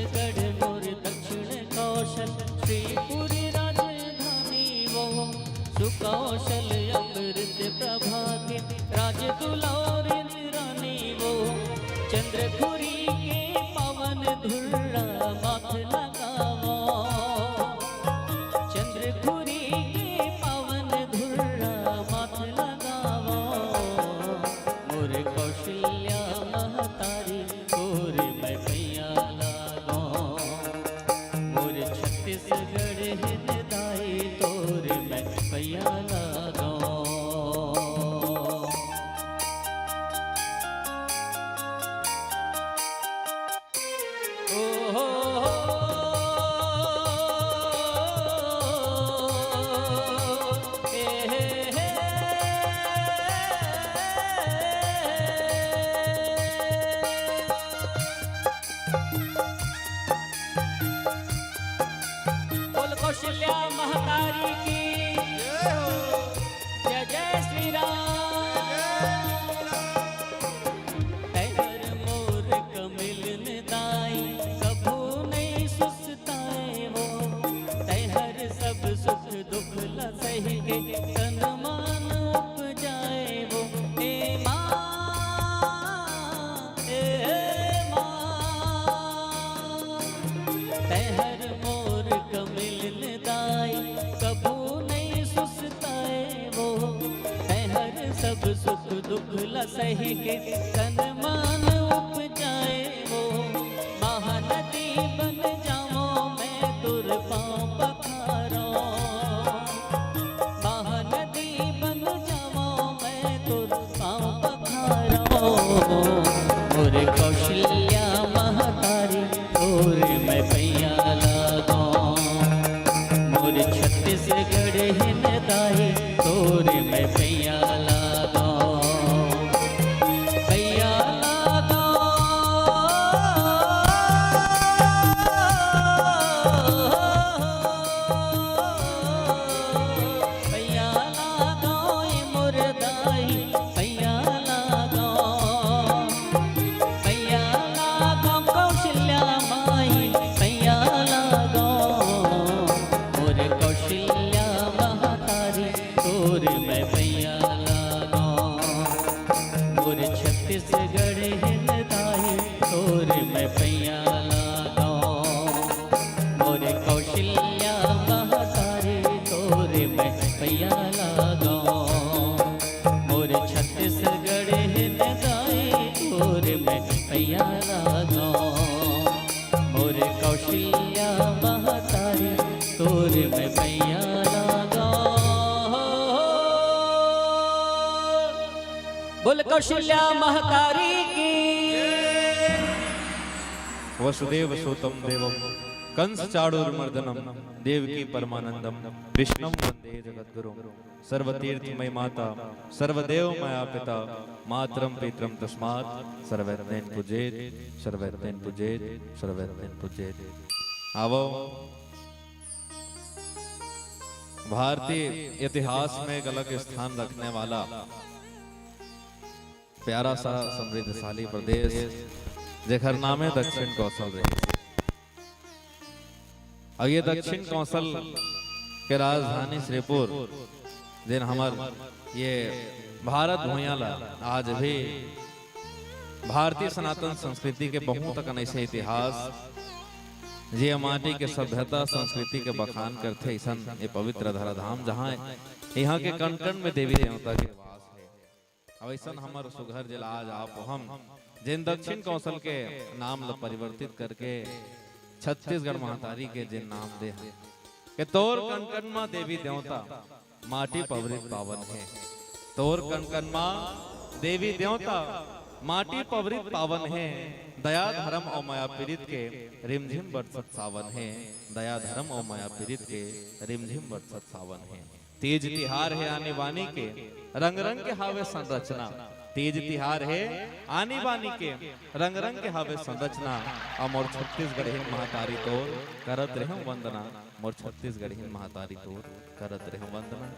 छत्तीसगढ़ मोर दक्षिण कौशल श्रीपुरी राजधानी वो सुकौशल अमृत प्रभा के राज दुलारी रानी वो चंद्रपुरी के पवन धुर्रा माथ लगावो चंद्रपुरी के पवन धुर्रा माथ लगावो मोर कौशल्या महतारी तोर मैं पैया लागो मोर छत्तीसगढ़ हितदाई तोर मैं पैया लागो कौशल्या महतारी की जय जय श्री राम तैहर मोर कमिलन दाई कभू नहीं सुस्ताए वो तैहर सब सुख दुख ल सही के तन मान उपजाए वो हे माँ तैहर मोर कमिलन दाई कभू नहीं सुस्ताए वो तैहर सब सुख दुख ल सही के तन मान उपजाए वो महानदी बन जाओ मैं तुर पाँव पखारो महानदी बन जाओ मैं तुर पाँव पखारो मोर कौशल्या महतारी तोर मैं पैया लागो मोर छत्तीसगढ़ हितदाई तोर मैं पैया लागो पैया लागो पैया लागो मोर दाई पैया लागो पैया लागो कौशल्या माई पैया लागो मोर कौशल्या महतारी तोर मैं पैया लागो मोर छत्तीसगढ़ हितदाई तोर मैं पैया लागो मोर कौशल्या महतारी तोर मैं पैया लागो मोर छत्तीसगढ़ हितदाई तोर मैं पैया लागो मोर कौशल्या महतारी तोर मैं पैया लागो बोल कौशल्या महतारी की वसुदेव सुतं देवं कंस चाणूरमर्दनम देवकी परमानंदम कृष्णं वंदे जगद्गुरुं सर्वतीर्थमय माता सर्वदेवमया पिता मातरम पितरम तस्मात् सर्वैर्तेन पूजेत सर्वैर्तेन पूजेत सर्वैर्तेन पूजेत। आवो भारतीय इतिहास में एक अलग स्थान रखने वाला प्यारा सा समृद्धशाली प्रदेश जेकर नाम है दक्षिण कौशल रहे। और ये दक्षिण कौशल के राजधानी श्रीपुर दिन हमार ये भारत भूयाला आज भी भारतीय सनातन संस्कृति के बहुत तक ऐसे इतिहास ये माटी के सभ्यता संस्कृति के बखान करते ऐसा ये पवित्र धराधाम जहाँ यहाँ के कण कण में देवी देवता के वास है। अब ऐसा हमार सुघर जिला आज आप हम जिन दक्षिण कौशल के नाम ल परिवर्तित करके छत्तीसगढ़ महतारी के जिन नाम दे हैं के तोर कण कण मां देवी देवता माटी पवरित पावन है। तोर कण कण मां देवी देवता माटी पवरित पावन है। दया धर्म और माया पीड़ित के रिमझिम बरसत सावन है। दया धर्म और माया पीड़ित के रिमझिम बरसत सावन है। तेज तिहार है आने वानी के रंग रंग के हावे संरचना। तेज तिहार है आनी बानी के रंग रंग के हावे संरचना। और मोर छत्तीसगढ़ महातारी तोर करत रहे वंदना। मोर छत्तीसगढ़ महातारी तोर करत रहे वंदना।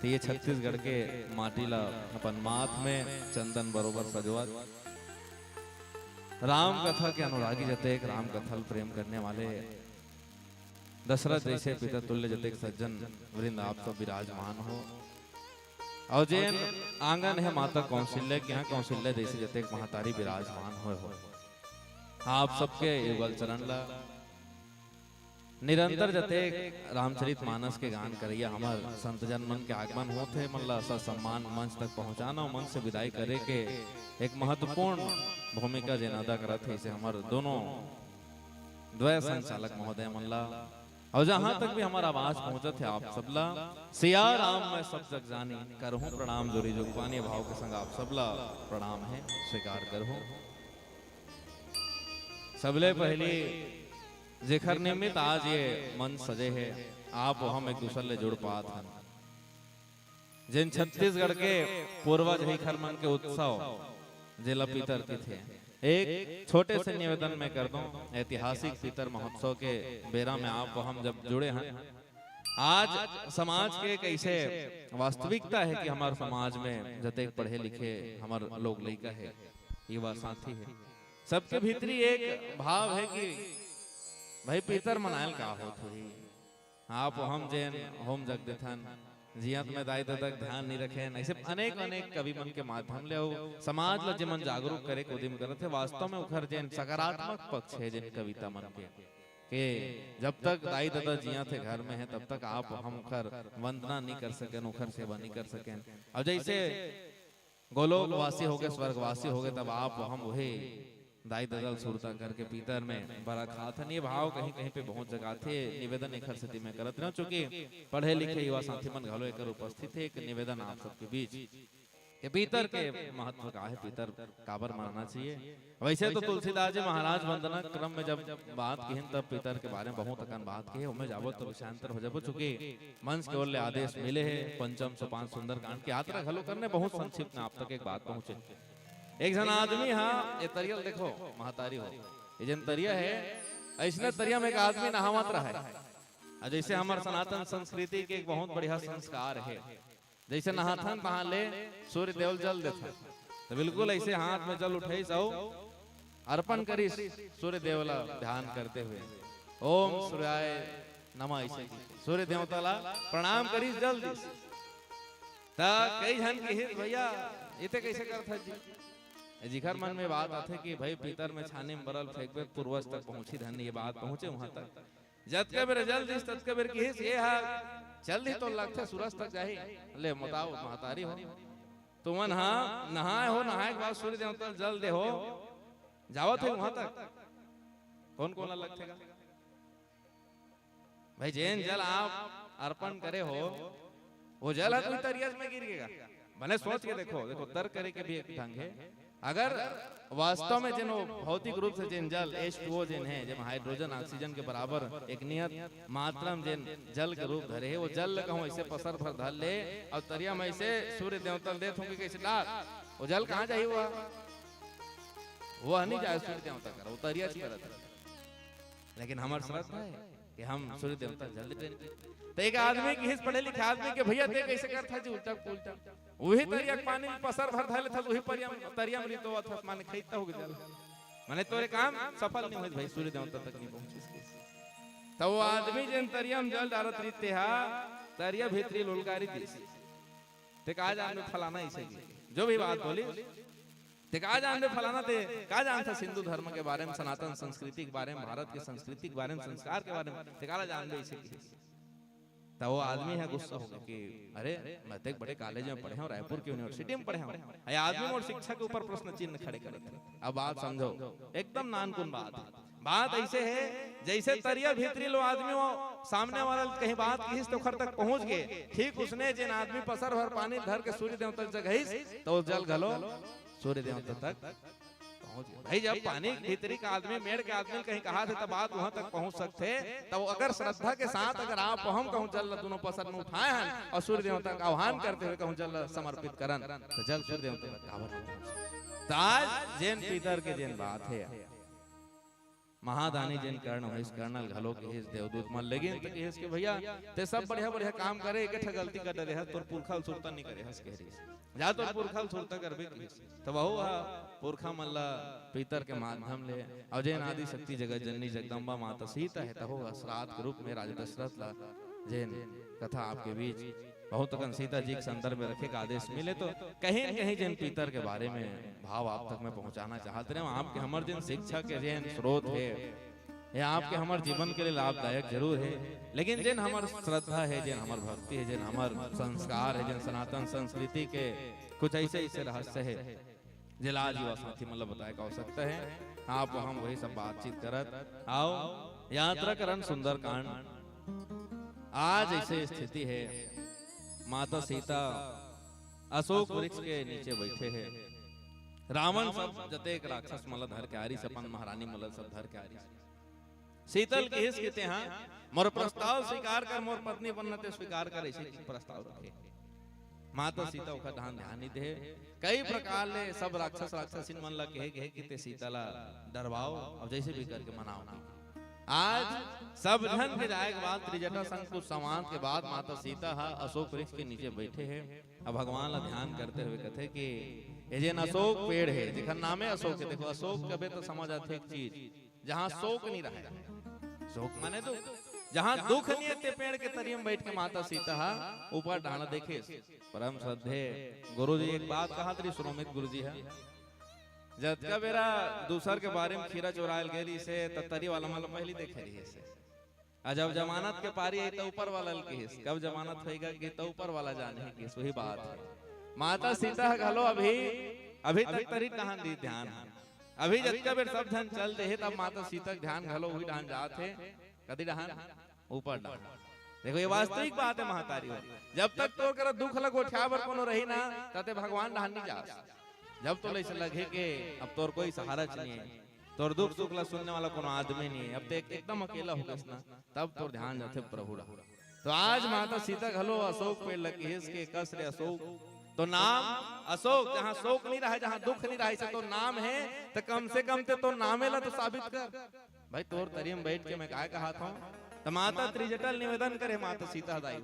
तो ये छत्तीसगढ़ के माटी ला अपन माथ में चंदन बरोबर सजवत राम कथा के अनुरागी जतेक, राम कथा प्रेम करने वाले दशरथ जैसे पिता तुल्य जतेक सज्जन वृंद आप सब विराजमान हो। और जैन आंगन है माता कौशल्या के यहाँ, कौशल्या जैसे जतेक महातारी विराजमान हो। आप सबके युगल चरण ला निरंतर जतेक रामचरित मानस के गान करिया हमार संत जन मन के आगमन होते मल्ला सा सम्मान मंच तक पहुंचाना और मंच से विदाई करे के एक महत्वपूर्ण भूमिका जेन अदा करत है। इसे हमारे दोनों द्वय संचालक महोदय मल्ला और जहां तक भी हमारा आवाज पहुंचत है आप सबला सिया राम मैं सब जग जानी करहूं प्रणाम जोरी जोगवानी भाव के संग आप सबला प्रणाम है स्वीकार करहूं। सबले पहली जेखर निमित्त आज ये मन सजे है आप हम एक दूसरे ले जुड़ पात हन। जिन छत्तीसगढ़ के पूर्वज ही खर मन के उत्सव जिला पीतर के थे, एक छोटे से निवेदन में कर दूं। ऐतिहासिक पीतर महोत्सव के बेरा में आप हम जब जुड़े हैं, आज समाज के कैसे वास्तविकता है कि हमारे समाज में जतेक पढ़े लिखे हमारे लोग लड़का है, युवा साथी है, सबके भीतरी एक भाव है कि भाई पीतर मनायल का होत हुई। आप हम जैन होम जग देथन जियत में दाई तक ध्यान नहीं रखे, ऐसे अनेक अनेक कवि मन के माध्यम ले समाज ला जेमन जागरूक करे के उद्यम करत है। वास्तव में उखर जैन सकारात्मक पक्ष है जिन कविता मन के जब तक दाई दादा जिया थे घर में है तब तक आप हम उखर वंदना नहीं कर सके, उखर सेवा नहीं कर सके। अब जैसे गोलोकवासी हो गए, स्वर्गवासी हो गए, तब आप हम वही दाई ददल सुरता करके पीतर में बड़ा खाथन। ये भाव कहीं कहीं पे बहुत जगह थे। निवेदन एक स्थिति में करत रहो, चूंकि पढ़े लिखे युवा साथी मन घलो एक उपस्थित है। एक निवेदन आप सबके बीच कि पीतर के महत्व का है, पीतर काबर मानना चाहिए। वैसे तो तुलसीदास जी महाराज वंदना क्रम में जब बात की तब पीतर के बारे में बहुत अकन बात की है। उनमें जाबो तो विषयांतर हो जाबो, चूंकि मंच के ओर आदेश मिले है पंचम सोपान सुंदर कांड की यात्रा घलो करने बहुत संक्षिप्त में आप तक एक बात पहुंचे। एक जन आदमी हाँ ये तरियल देखो महातारी हो, ये जन तरिया है ऐसने तरिया में एक आदमी नहावत रहा है। जैसे हमारे सनातन संस्कृति के एक बहुत बढ़िया संस्कार है, जैसे नहाथन तहाँ ले सूर्य देवल जल देता, तो बिल्कुल ऐसे हाथ में जल उठे सौ अर्पण करी सूर्य देवला ध्यान करते हुए ओम सूर्याय नमः, ऐसे सूर्य देवता ला प्रणाम करी जल दी। कई जन की भैया इते कैसे करता जी, जिखर मन में बात आते कि भाई पीतर में छाने में बरल फेंकबे पूर्वज तक पहुंची धन, ये बात पहुंचे वहां तक जत के बेर जल दिस तत के बेर की ये हा चल दी तो लगते सूरज तक जाही ले बताओ महतारी हो तुमन हाँ नहाए हो, नहाए के बाद सूर्य देवता जल दे हो जावत है वहां तक कौन कौन लगतेगा भाई। जैन जल आप अर्पण करे हो वो जल है कोई तरिया में गिर गएगा। मैंने सोच के देखो देखो तर्क करे के भी एक ढंग है। अगर वास्तव में जिन भौतिक रूप से जिन जल H2O जिन है जब हाइड्रोजन ऑक्सीजन के बराबर एक नियत मात्रा में जिन जल के रूप धरे है, वो जल कहूँ ऐसे पसर भर धर ले और तरिया में ऐसे सूर्य देवता दे होंगे कैसे डाल वो जल कहाँ जाए, वो नहीं जाए सूर्य देवता कर, वो तरिया से करता। लेकिन हमारे श्रद्धा है कि हम सूर्य देवता जल दे। तो एक आदमी की हिस्स पढ़े लिखे आदमी के भैया दे कैसे करता जी उल्टा पुल्टा, वही तरिया पानी पसर भर धले था, वही तरिया में तो था माने खरीदता हो गया माने तोरे काम सफल नहीं हुए भाई, सूर्य देवता तक नहीं पहुंचे। तो वो आदमी जिन तरिया में जल डालत रीते हा तरिया भीतरी लुलकारी दी ते का जान फलाना ऐसे जो भी बात बोली ते का जान दे फलाना ते का जानता सिंधु धर्म के बारे में, सनातन संस्कृति के बारे में, भारत की संस्कृति के बारे में, संस्कार के बारे में ते का जान दे ऐसे। तो वो आदमी है गुस्सा होगा कि अरे मैं तो एक बड़े कॉलेज में पढ़े हूँ, रायपुर की यूनिवर्सिटी में पढ़े हूँ, ये आदमी और शिक्षा के ऊपर प्रश्न चिन्ह खड़े करते हैं। अब बात समझो एकदम नानकुन बात ऐसे है जैसे तरिया भीतरी लो आदमी वो सामने वाला कहीं बात की तो खर तक पहुंच गए, ठीक उसने जिन आदमी पसर भर पानी धर के सूर्य देवता जगह तो जल घलो सूर्य देवता तक पहुंच गए। भाई जब पानी भीतरी का आदमी मेड़ के आदमी कहीं कहा थे तब बात वहां तक पहुंच सकते, तब अगर श्रद्धा के साथ अगर आप हम कहूं जल दोनों पसर में उठाए हैं और सूर्य देवता का आह्वान करते हुए कहूं जल समर्पित करन तो जल सूर्य देवता तक काबर। आज जैन पीतर के जैन बात है महादानी जैन कर्ण हो, इस कर्नल घलो के इस देवदूत मन लेकिन तो इस के भैया ते सब बढ़िया बढ़िया काम करे, एक गलती कर रहे है तोर पुरखा सुरता नहीं करे हंस कह रही जा तो पुरखा सुरता करबे तो बहु पुरखा मल्ला पीतर के माध्यम ले और जैन आदि शक्ति जगत जननी जगदम्बा माता सीता है तहो श्राद्ध के रूप में राजा दशरथ ला जैन कथा आपके बीच बहुत अकन सीता जी के संदर्भ में रखे का आदेश मिले तो कहीं न कहीं जैन पीतर के बारे में भाव आप तक मैं पहुंचाना चाहते रहे। आपके हमार जैन शिक्षा के जैन स्रोत है ये आपके हमारे जीवन के लिए लाभदायक जरूर है, लेकिन जिन हमार श्रद्धा है, जिन हमार भक्ति है, जिन हमार संस्कार है, जिन सनातन संस्कृति के कुछ ऐसे ऐसे रहस्य है जिला युवा साथी मतलब बताए का आवश्यकता है। आप हम वही सब बातचीत करत आओ यात्रा करन सुंदर कांड। आज ऐसे स्थिति है माता सीता अशोक वृक्ष के नीचे बैठे हैं। रावण सब जते एक राक्षस मल धर के आरी सपन महारानी मल सब धर के आरी शीतल के हिस कहते हैं मोर प्रस्ताव स्वीकार कर मोर पत्नी बनते स्वीकार कर ऐसे प्रस्ताव रखे। माता सीता का ध्यान नहीं दे कई प्रकार ले सब राक्षस राक्षसिन मन ला कहे कि सीता ला डरवाओ और जैसे भी करके मनाओ ना। आज सब जन के जाए के बाद त्रिजटा संग कुछ समाज के बाद माता सीता हा अशोक वृक्ष के नीचे बैठे हैं। अब भगवान ला ध्यान करते हुए कहते कि ये जेन अशोक पेड़ है जिसका नाम है अशोक है। देखो अशोक कभी तो समझ आते एक चीज जहाँ शोक नहीं रहा, शोक माने तो जहाँ दुख नहीं है पेड़ के तरियम बैठ के माता सीता हा ऊपर डाला देखे। परम श्रद्धे गुरु जी एक बात कहा तरी सुरोमित गुरु जी है जब का बेरा दूसर के बारे में खीरा चुरायल गेली से तरी वाला मतलब पहली देखे रही से जब जमानत के पारी है तो ऊपर वाला के कब जमानत होएगा कि तो ऊपर वाला जाने की वही बात है। माता सीता घलो अभी तक तरी ध्यान दी ध्यान अभी जब का बेर सब धन चल दे तब माता सीता ध्यान घलो वही ध्यान जाते कदी ध्यान ऊपर डाल। देखो ये वास्तविक बात है महतारी जब तक तो कर दुख लगो ठाबर कोनो रही ना तते भगवान ध्यान नहीं जा। जब तो ऐसे लगे कि अब तोर कोई सहारा नहीं है, तोर दुख सुख ला सुनने वाला कोनो आदमी नहीं है, अब तो एकदम अकेला हो गया ना तब तो ध्यान जाते प्रभु रहा। तो आज माता सीता घलो अशोक पेड़ लगी है इसके कस रे अशोक तो नाम अशोक जहाँ शोक नहीं रहा जहाँ दुख नहीं रहा तो नाम है तो कम से कम तो नामे ला तो साबित कर भाई तोर तरियम बैठ के मैं काय कहा था। तो माता त्रिजटल निवेदन करे माता सीता दाई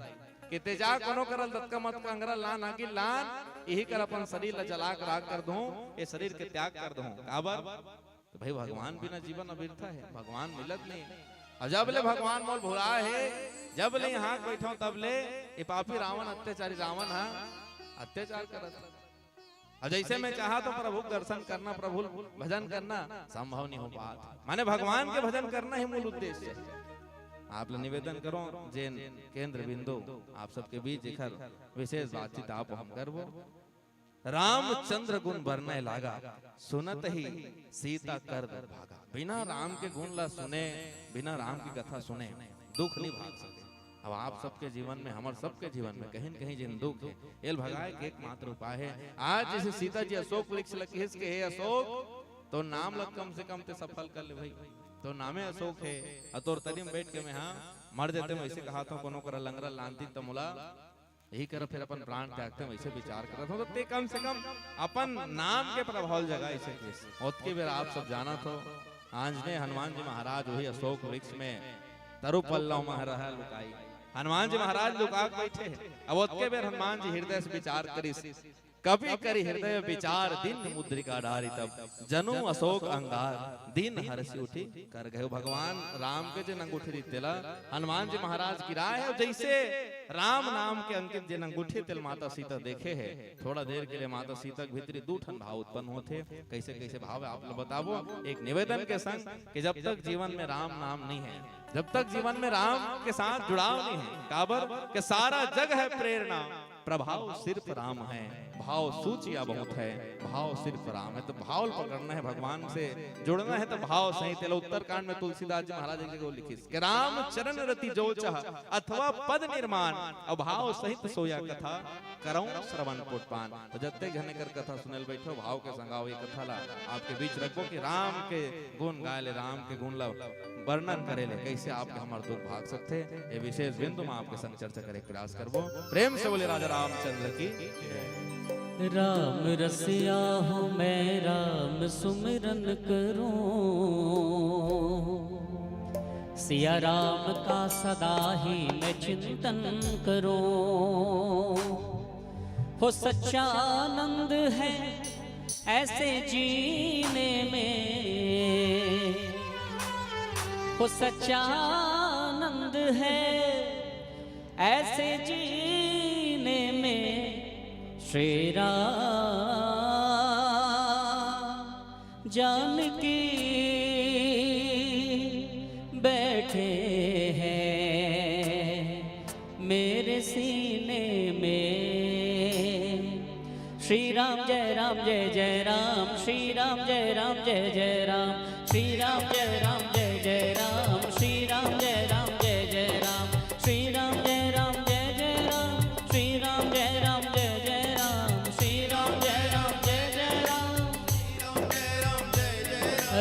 कि तेजा कोनो करल दत्का मत कंगरा लान आकी लान यही कर अपन शरीर ला जला कर राख कर दूं ये शरीर के त्याग कर दूं काबर तो भाई भगवान बिना जीवन अबिरथा है, भगवान मिलत नहीं। और जब ले भगवान मोल भुला है जब ले यहाँ बैठो तब ले ये पापी रावण अत्याचारी रावण है अत्याचार करत। और जैसे मैं चाहा तो प्रभु दर्शन करना प्रभु भजन करना संभव नहीं हो पाता। माने भगवान के भजन करना ही मूल उद्देश्य है। आप निवेदन करो जैन केंद्र बिंदु आप सबके बीच एकर विशेष बातचीत आप हम करबो। रामचंद्र गुण बरने लागा सुनत ही सीता कर भागा। बिना राम के गुण ला सुने बिना राम की कथा सुने दुख नहीं भाग सके। अब आप सबके जीवन में हमारे सबके जीवन में कहीं न कहीं जिन दुख है एल भगाए के एकमात्र उपाय है। आज जैसे सीता जी अशोक वृक्ष लगे के है अशोक तो नाम लग कम से कम ते सफल कर ले भाई तो नामे अशोक है। अतोर तरीम बैठ के मैं हाँ मर जाते वैसे कहा था कोनो कर लंगरा लांती तमुला यही कर फिर अपन प्राण त्यागते वैसे विचार कर तो ते कम से कम अपन नाम के प्रभाव जगह ऐसे के बेर आप सब जाना तो आंजने हनुमान जी महाराज वही अशोक वृक्ष में तरु पल्लव में रहा लुकाई हनुमान जी महाराज लुका बैठे अब उसके बेर हनुमान जी हृदय से विचार करी कभी करी हृदय विचार दिन मुद्रिका डारी तब जनु अशोक अंगार दिन हर्षि उठी कर गए। भगवान राम के जिन अंगूठी दितेला हनुमान जी महाराज की राय है जैसे राम नाम के अंकित जिन अंगूठी तिल माता सीता देखे है थोड़ा देर के लिए माता सीता के भीतरी दू ठन भाव उत्पन्न होते। कैसे कैसे भाव है आप लोग बताओ एक निवेदन के संग कि जब तक जीवन में राम नाम नहीं है जब तक जीवन में राम के साथ जुड़ाव नहीं है काबर के सारा जग है प्रेरणा प्रभाव सिर्फ राम है भाव सूचिया बहुत है भाव सिर्फ राम है। तो भाव पकड़ना है भगवान से जुड़ना है तो भाव सही तेला उत्तरकांड में तुलसीदास जी महाराज जी को लिखी कि राम चरण रति जो चाह अथवा पद निर्माण अभाव सहित सोया कथा करऊं श्रवण पुटपान। तो जब तक जने कर कथा सुनल बैठो भाव के संगाओ ये कथा ला आपके बीच रखो कि राम के गुण गाय ले राम के गुण ला वर्णन करे ले कैसे आपके हमारे दुख भाग सकते ये विशेष बिंदु में आपके संग चर्चा करे प्रयास करबो। प्रेम से बोले राजा रामचंद्र की राम रसिया हो मैं राम सुमिरन करूं सिया राम का सदा ही मैं चिंतन करूं। हो सच्चा आनंद है ऐसे जीने में वो सच्चा आनंद है, ऐसे जीने में श्री राम जानकी बैठे हैं मेरे सीने में। श्री राम जय जय राम, श्री राम जय जय राम, श्री राम जय जय राम, श्री राम जय जय राम, श्री राम जय जय राम, श्री राम जय जय राम, श्री राम जय राम।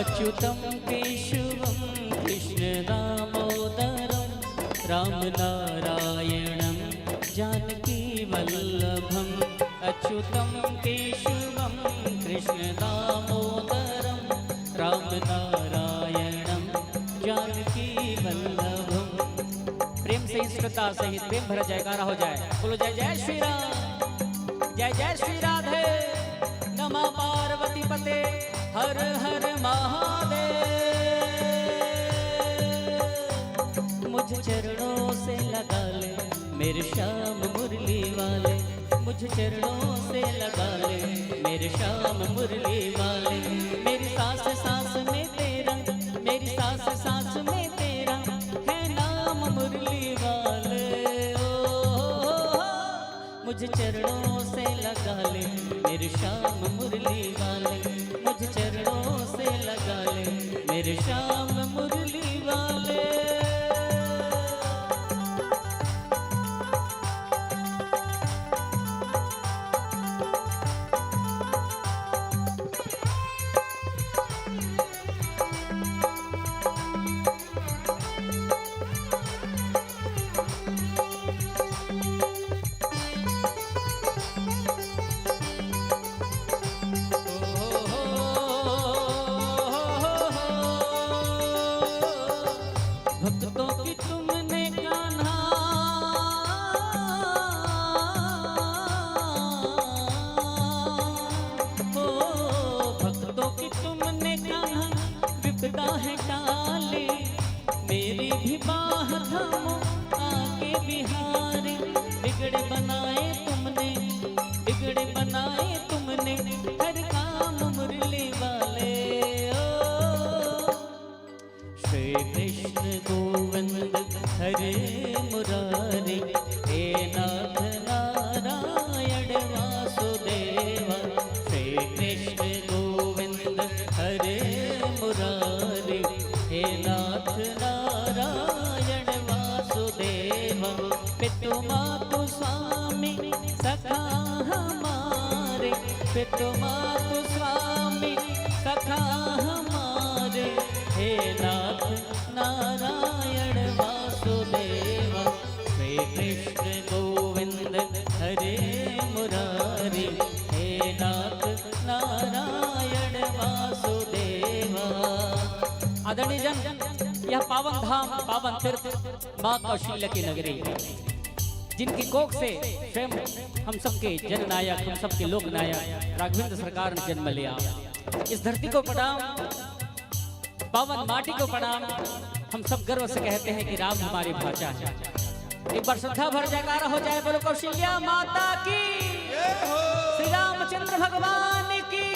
अच्युतम केशवम कृष्ण दामोदरम राम नारायणम जानकी वल्लभम। अच्युतम केशवम कृष्ण दामोदरम राम नारायणम जानकी वल्लभम। प्रेम से श्रद्धा सहित प्रेम भरा जयकारा हो जाए। बोलो जय जय श्री राम, जय श्री राधे। नमः पार्वती पते हर हर महादेव। मुझ चरणों से लगा ले मेरे श्याम मुरली वाले, मुझ चरणों से लगा ले मेरे श्याम मुरली वाले। मेरी सांस सांस में तेरा, मेरी सांस सांस में तेरा है नाम मुरली वाले। ओ मुझ चरणों से लगा ले मेरे श्याम मुरली वाले, मुझ चरणों से लगा ले मेरे श्याम मुरली वाले। भक्तों की तुमने कान्हा हो, भक्तों की तुमने कान्हा विपदा है टाले। मेरी भी बाह थामो आगे बिहारी। बिगड़े बनाए तुमने, बिगड़े बनाए तुमने हर काम मुरली वाले। ओ श्री कृष्ण गोविंद हरे मुरारी, हे नाथ नारायण वासुदेवा। श्री कृष्ण गोविंद हरे मुरारी, हे नाथ नारायण वासुदेवा। पितु मातु स्वामी सखा हमारे, पितु मातु स्वामी सखा हमारे। हे नाथ नारायण वासुदेवा। श्री कृष्ण गोविंद हरे मुरारी, हे नाथ नारायण वासुदेवा। आदरणीय जन, यह पावन धाम पावन तीर्थ मां कौशल्या की नगरी, जिनकी कोख से स्वयं हम सबके जननायक, हम सबके लोकनायक राघवेंद्र सरकार ने जन्म लिया। इस धरती को प्रणाम, पावन माटी को प्रणाम। हम सब गर्व से कहते हैं कि राम हमारी भाषा है। एक बार श्रद्धा भर जयकारा हो जाए। बोलो कौशल्या माता की, श्री रामचंद्र भगवान की।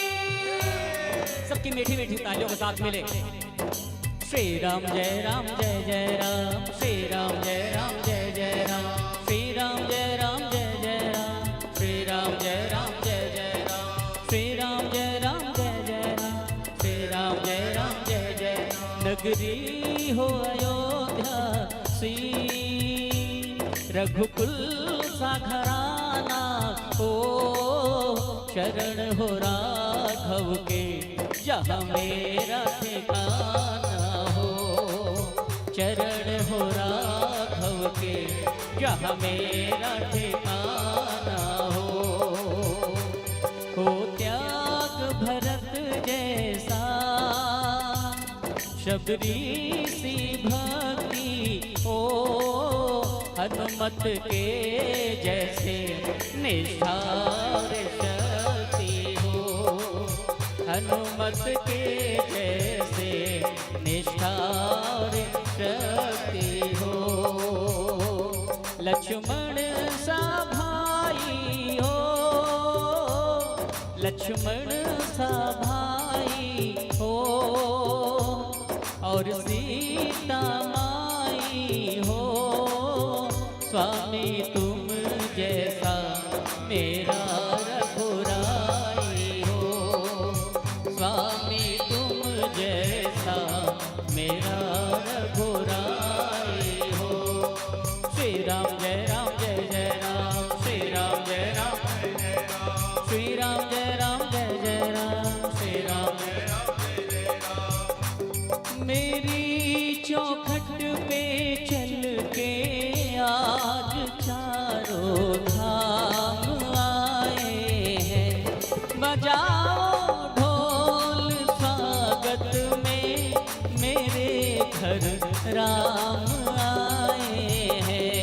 सबकी मीठी मीठी तालियों के साथ मिले। श्री राम जय राम, श्री राम जय जय राम, श्री राम जय राम, श्री राम जय राम, श्री राम जय राम, श्री राम जय राम जय जय। नगरी हो अयोध्या सी, रघुकुल सा घराना हो। शरण हो राघव के जहाँ मेरा ठिकाना हो। चरण हो राघव के जहाँ मेरा ठिकाना हो। त्याग भरत जैसा शबरी सी भक्ति हो। हनुमत के जैसे निष्ठा शक्ति हो। हनुमत के जैसे निष्ठा और शक्ति हो, लक्ष्मण सा भाई हो, लक्ष्मण सा भाई हो, और सीता माई हो। स्वामी तुम जैसा मेरा रघुराई हो, स्वामी तुम जैसा मेरा रघुराई हो। श्री राम जय राम जय जय राम, श्री राम जय राम जय जय राम, श्री राम जय राम जय जय राम, श्री राम जय राम जय जय राम। मेरी चौखट पे चल के आज चारों धाम आए हैं, बजाओ ढोल स्वागत में मेरे घर राम आए हैं।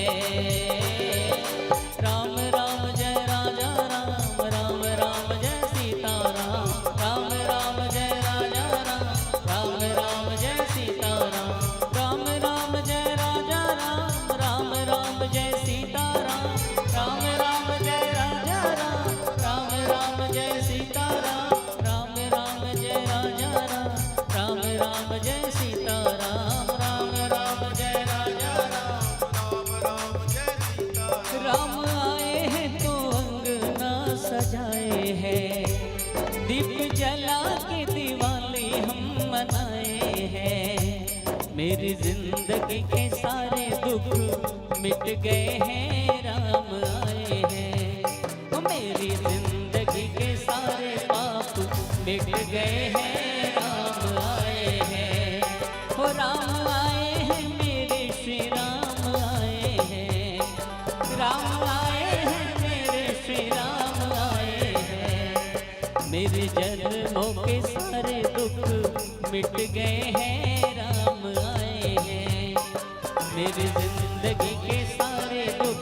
राम राम जय राजा राम, राम राम जय सीता राम, राम राम जय राजा राम, राम राम जय सीता राम, राम राम जय राजा राम, राम राम जय सीता राम, राम राम जय राजा राम, राम राम जय सीता राम, राम राम जय राजा राम, राम राम जय सीता राम, राम राम जय राजा राम, राम राम जय सीता राम। राम आए हैं तो अंगना सजाए हैं, दीप जला के दिवाली हम मनाए हैं। मेरी जिंदगी के सारे दुख मिट गए हैं, राम आए हैं। ओ मेरी जिंदगी के सारे पाप मिट गए हैं, राम आए हैं। हो राम आए हैं, मेरे श्री राम आए हैं, राम आए हैं, मेरे श्री राम आए हैं। मेरे जन्मों के सारे दुख मिट गए हैं, राम आए हैं। मेरी जिंदगी के सारे दुख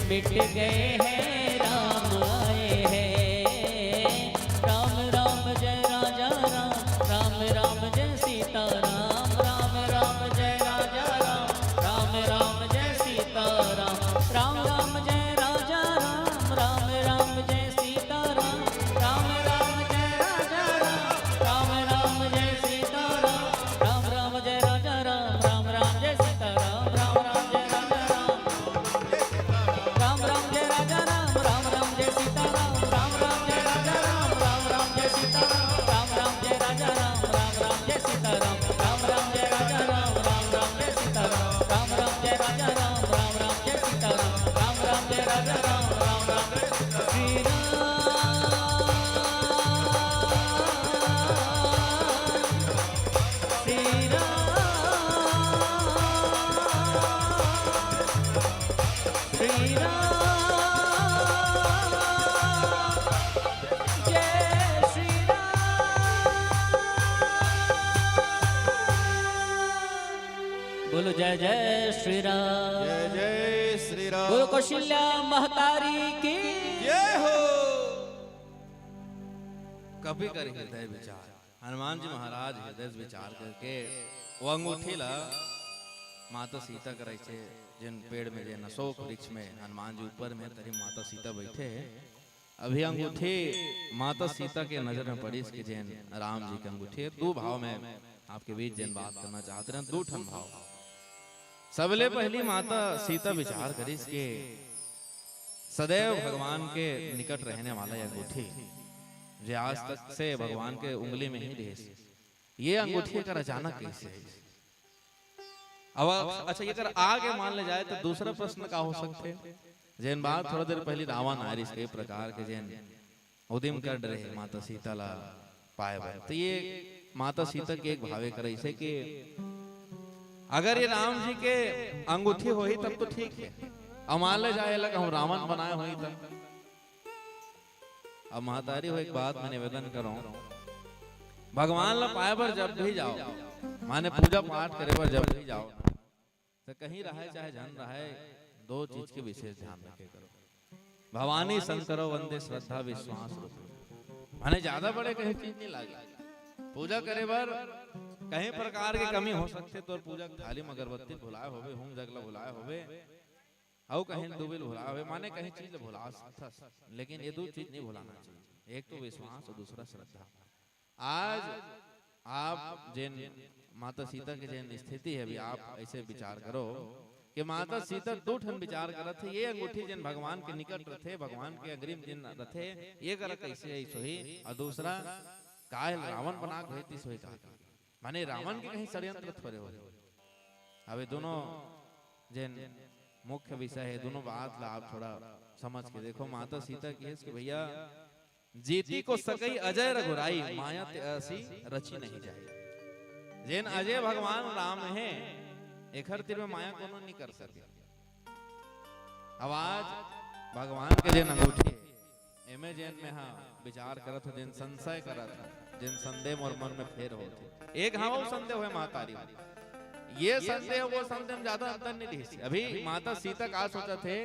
मिट गए हैं, राम आए हैं। राम राम जय राजा राम, राम राम जय सीता राम, राम राम जय राजा राम, राम राम जय सीता राम, राम राम जय राजा राम, राम राम जय सीता राम, राम राम जय राजा राम, राम राम जय सीता राम, राम राम जय राजा राम, राम राम जय सीता राम, राम राम जय राजा राम, राम राम जय राजा राम, राम राम जय सीता राम, राम राम जय राजा राम, राम राम जय सीता राम, राम राम जय राजा राम, राम राम जय सीता राम, राम राम जय राजा राम, राम राम जय सीता राम, राम राम जय राजा राम, राम राम जय सीता राम, राम राम जय राजा राम, राम राम जय श्री राम, श्री राम, श्री राम, जय श्री राम। बोलो जय जय श्री राम, जय जय श्री राम। बोलो कौशल्या महतारी की जय हो। कभी कर हृदय विचार, हनुमान जी महाराज हृदय विचार करके वो अंगूठी ला माता सीता करे छे, जिन पेड़ में जिन अशोक वृक्ष में हनुमान जी ऊपर में तरी माता सीता बैठे हैं। अभी अंगूठी माता सीता के नजर में पड़ी इसके जैन राम जी की अंगूठी। दो भाव में आपके बीच जैन बात करना चाहते हैं, दो ठन भाव। सबले पहली माता सीता विचार करी इसके सदैव भगवान के निकट रहने वाला यह अंगूठी, जो आज तक से भगवान के उंगली में ही रहे, ये अंगूठी का अचानक कैसे है? अब अच्छा ये कर आगे मान ले जाए तो दूसरा प्रश्न का हो सकते हैं। जैन बात थोड़ा देर पहले रावण आये इस प्रकार के जैन उदिम कर रहे माता सीता ला पाए भाई, तो ये माता सीता के एक भावे करे इसे कि अगर ये राम जी के अंगूठी हो ही तब तो ठीक है, अब मान ले जाए लगा हम रावण बनाए हुई तब। अब महतारी हो एक बात मैं निवेदन करूं, भगवान ला पाए पर जब भी जाओ, माने पूजा पाठ करे पर जब भी जाओ, तो कहीं रहे चाहे जन रहे, दो चीज के विशेष ध्यान रखे करो। भवानी शंकरो वंदे श्रद्धा विश्वास रूप। माने ज्यादा बड़े कहीं चीज नहीं लागे पूजा करे बर कहीं प्रकार के कमी हो सकते तो पूजा थाली में अगरबत्ती भुलाए होवे होम जगला भुलाए होवे और कहीं दुबिल भुलाए होवे माने कहीं चीज भुला सकता लेकिन ये दो चीज नहीं भुलाना चाहिए एक तो विश्वास और दूसरा श्रद्धा। आज आप जिन माता सीता की जिन स्थिति है अभी आप ऐसे विचार करो कि माता सीता दो ठन विचार करत थे ये अंगूठी जिन भगवान के निकट रथे भगवान के अग्रिम जिन रथे ये कर कैसे ऐसो ही और दूसरा काहे रावण बना के हेती सोई का माने रावण के कहीं षड्यंत्र थोड़े हो अबे दोनों जिन मुख्य विषय है दोनों बात ला आप थोड़ा समझ के देखो। माता सीता की है कि भैया जीती को सकई अजय रघुराई माया ऐसी रची नहीं जाए जिन अजय भगवान राम है एक हर तीर में माया कोनो नहीं कर सके। अब आज भगवान के जिन अंगूठी एमे जिन में हाँ विचार करत हो जिन संशय करत हो जिन संदेह और मन में फेर होते एक हाँ वो संदेह है महातारी ये संदेह वो संदेह में ज्यादा अंतर नहीं दिखी। अभी माता सीता का सोचा थे